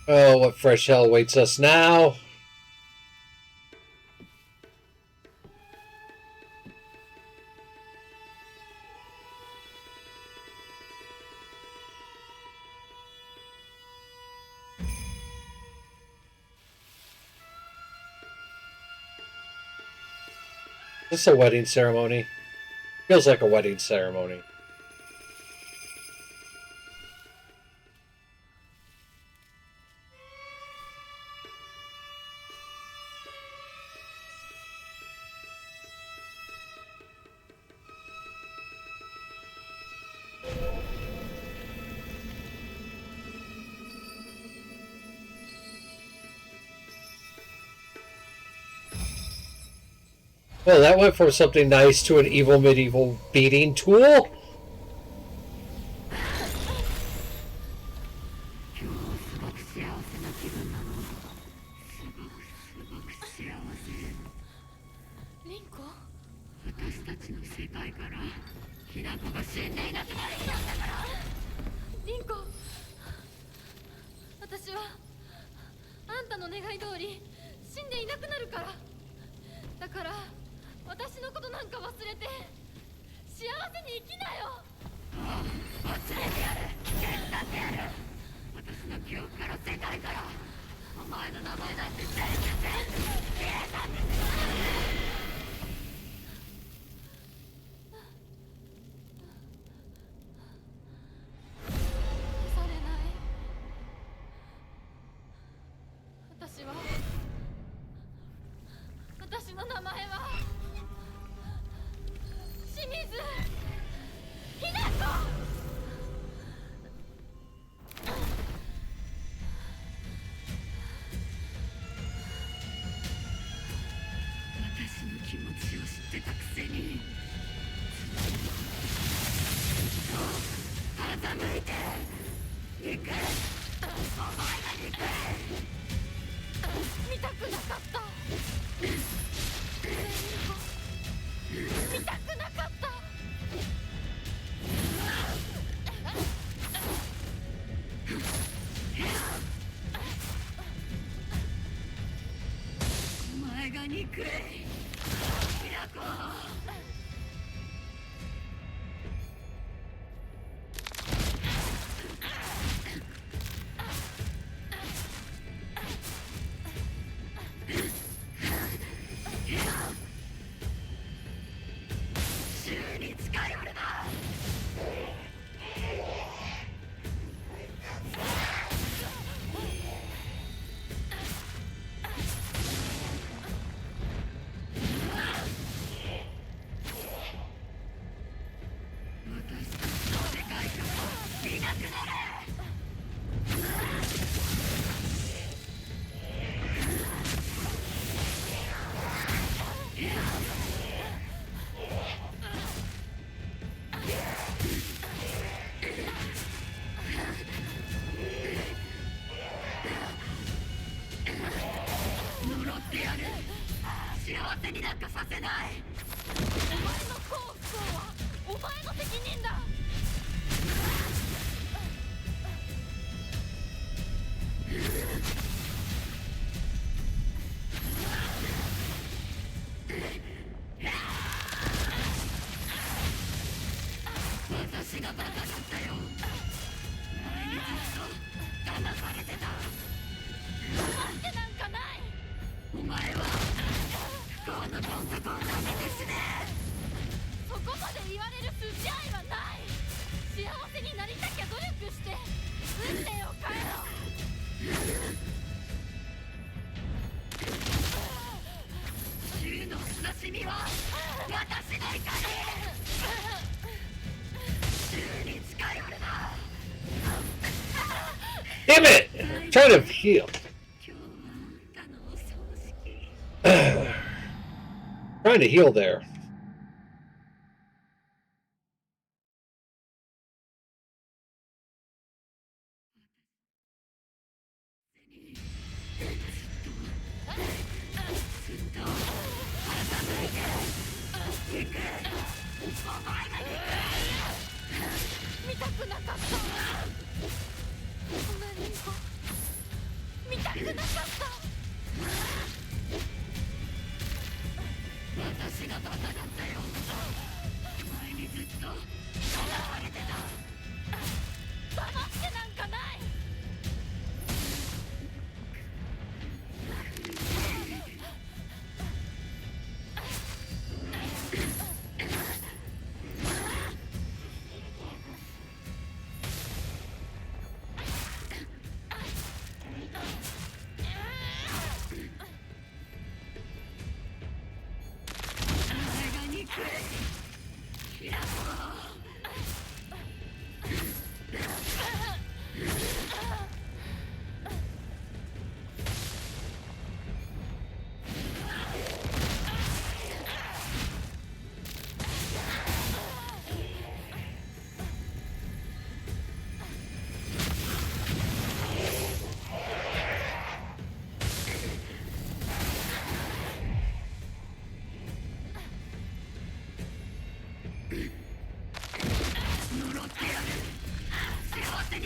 Oh, what fresh hell awaits us now? This is a wedding ceremony. Feels like a wedding ceremony. Well, that went from something nice to an evil medieval beating tool. Damn it! I'm trying to heal. Trying to heal there.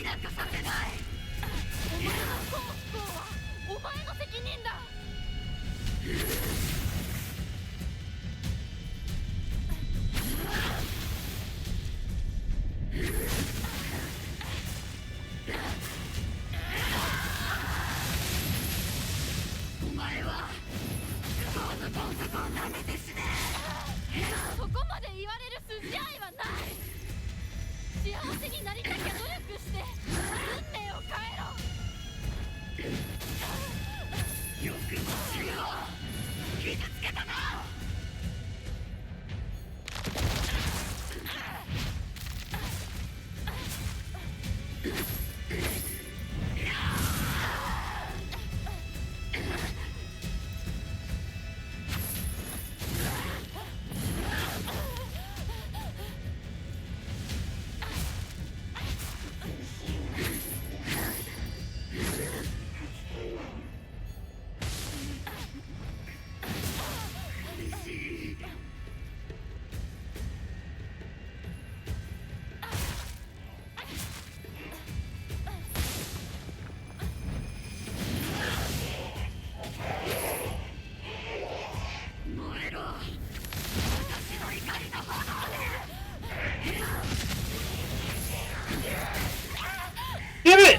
お前の責任だ。そこまで言われる筋合いはない。幸せになりたきゃ努力して運命を変えろ。Damn it!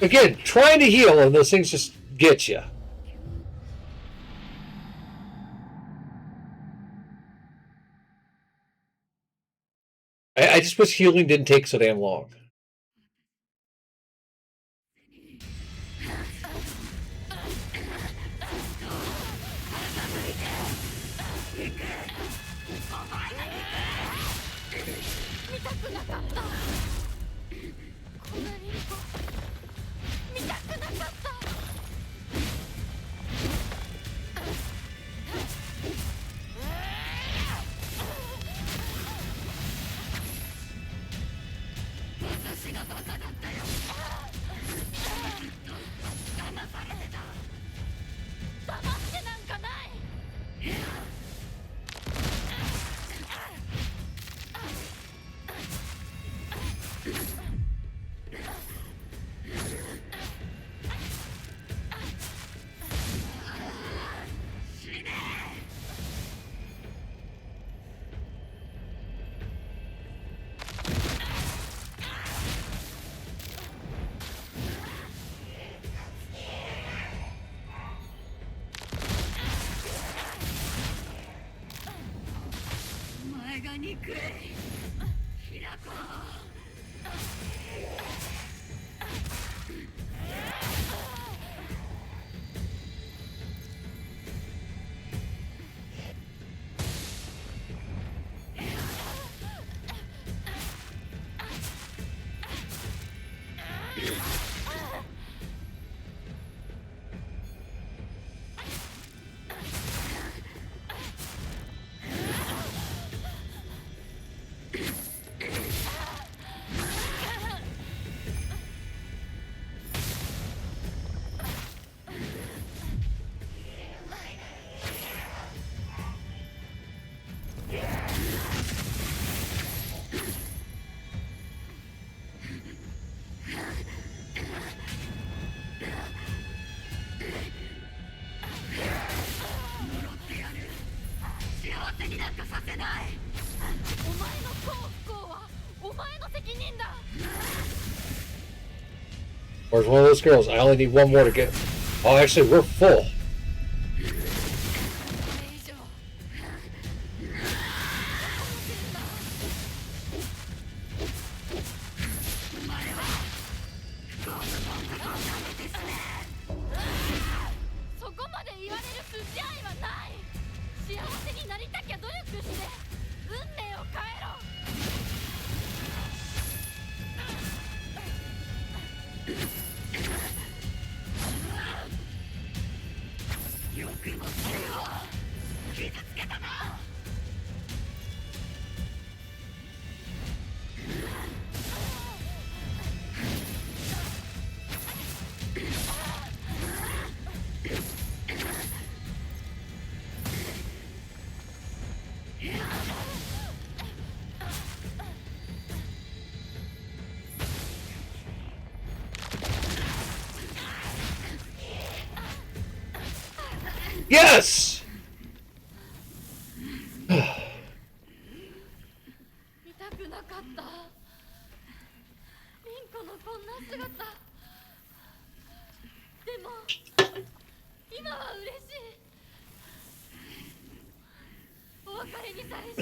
Again, trying to heal and those things just get you. I just wish healing didn't take so damn long. Where's one of those girls? I only need one more to get... Oh, actually, we're full. Yes! 見たくなかったリンコのこんな姿でも今は嬉しいお別れに際し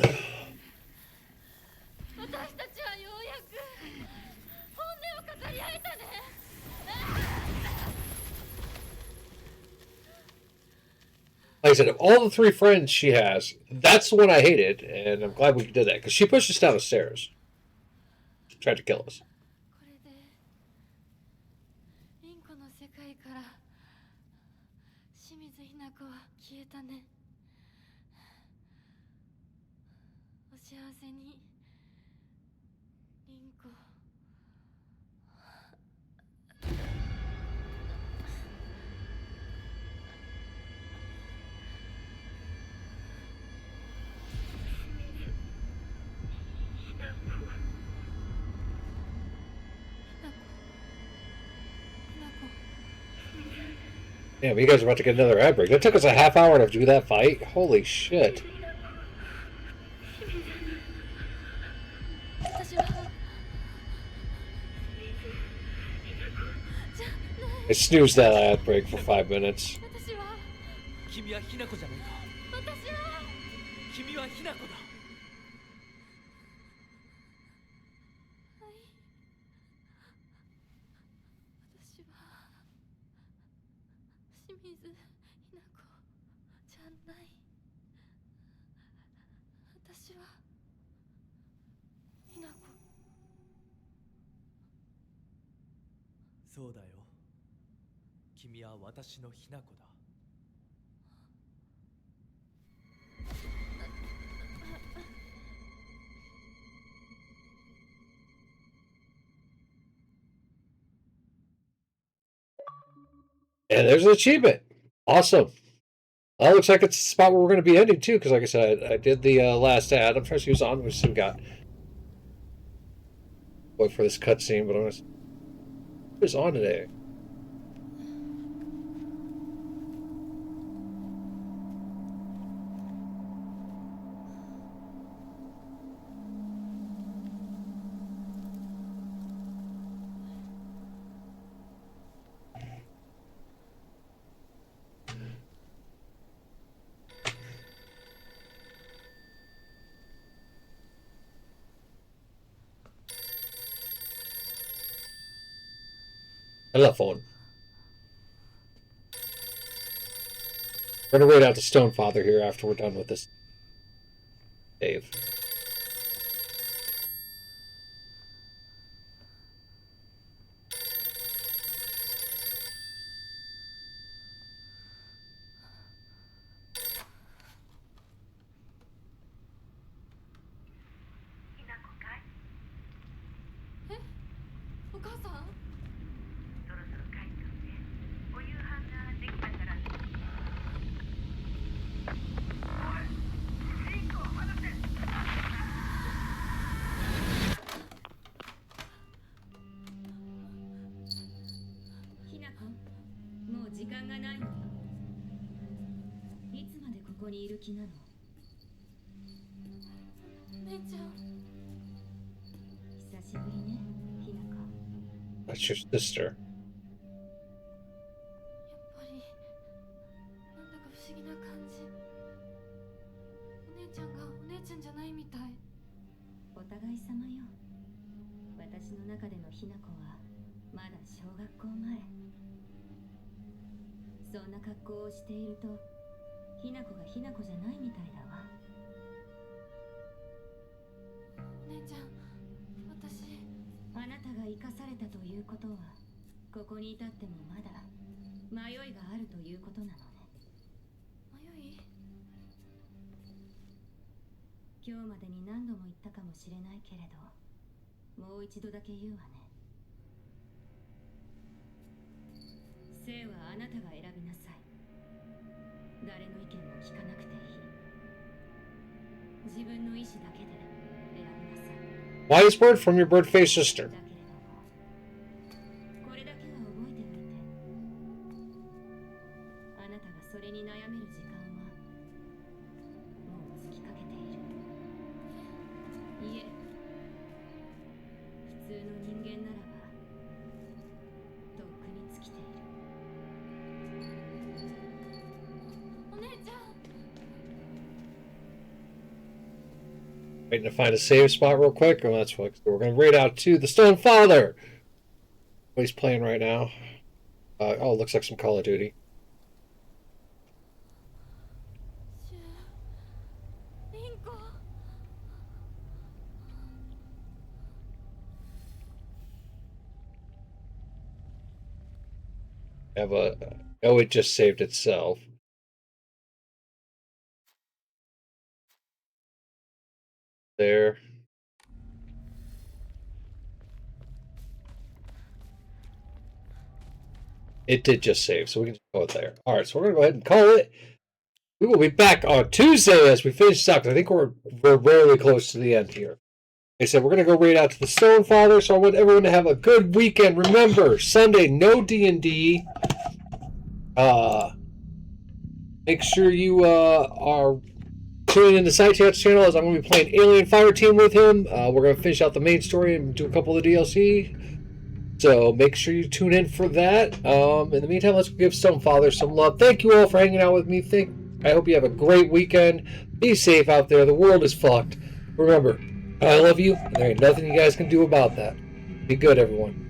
私たちはようやく本音を語り合えたね Like I said, of all the three friends she has, that's the one I hated, and I'm glad we did that because she pushed us down the stairs, tried to kill us. これでリンコの世界から清水ひな子は消えたねお幸せにリンコDamn, you guys are about to get another ad break. That took us a half hour to do that fight. Holy shit. 私はじゃない I snoozed that ad break for 5 minutes. 私は君はひな子じゃないか。私は君はひな子だ。はい私は清水ひな子じゃない私はひな子そうだよ。君は私のひな子だ。And there's an achievement. Awesome. Well, looks like it's the spot where we're going to be ending too, because like I said, I did the last ad. I'm trying to see who's on. We still got. Wait for this cutscene, but I'm going to. Who's on today? Telephone. We're going to wait out the Stonefather here after we're done with this. Dave. Eh? お母さんそろそろ帰っておいで。お夕飯ができたから。おい、リンコを離せ。ひなこ、もう時間がないのよ。いつまでここにいる気なの？姉ちゃん久しぶりね、ひなこ。 That's your sister. やっぱりなんだか不思議な感じお姉ちゃんがお姉ちゃんじゃないみたいお互い様よ。私の中でのひなこはまだ小学校前。そんな格好をしているとひなこがひなこじゃないみたいだわ。お姉ちゃん私あなたが生かされたということはここに至ってもまだ迷いがあるということなのね。迷い今日までに何度も言ったかもしれないけれど、もう一度だけ言うわね。生はあなたが選びなさい。誰の意見も聞かなくていい。自分の意志だけで選びなさい。 Wise word from your bird-faced sister. だけれども、これだけは覚えておいて。あなたがそれに悩める時間通の人間ならばとっくに尽きている。お姉ちゃん Waiting to find a save spot real quick. Oh, that's what we're going to raid out to the Stone Father. What he's playing right now. Oh, looks like some Call of Duty. リンコ Have a oh, it just saved itself. There. It did just save, so we can just go there. All right, so we're gonna go ahead and call it. We will be back on Tuesday as we finish this out. 'Cause I think we're really close to the end here. Like I said, we're gonna go raid out to the Stone Father. So I want everyone to have a good weekend. Remember, Sunday no D&D. Make sure you are tuning in to Sidechat's channel as I'm going to be playing Alien Fireteam with him. We're going to finish out the main story and do a couple of DLC. So make sure you tune in for that. In the meantime, let's give Stone Father some love. Thank you all for hanging out with me. I hope you have a great weekend. Be safe out there. The world is fucked. Remember, I love you, and there ain't nothing you guys can do about that. Be good, everyone.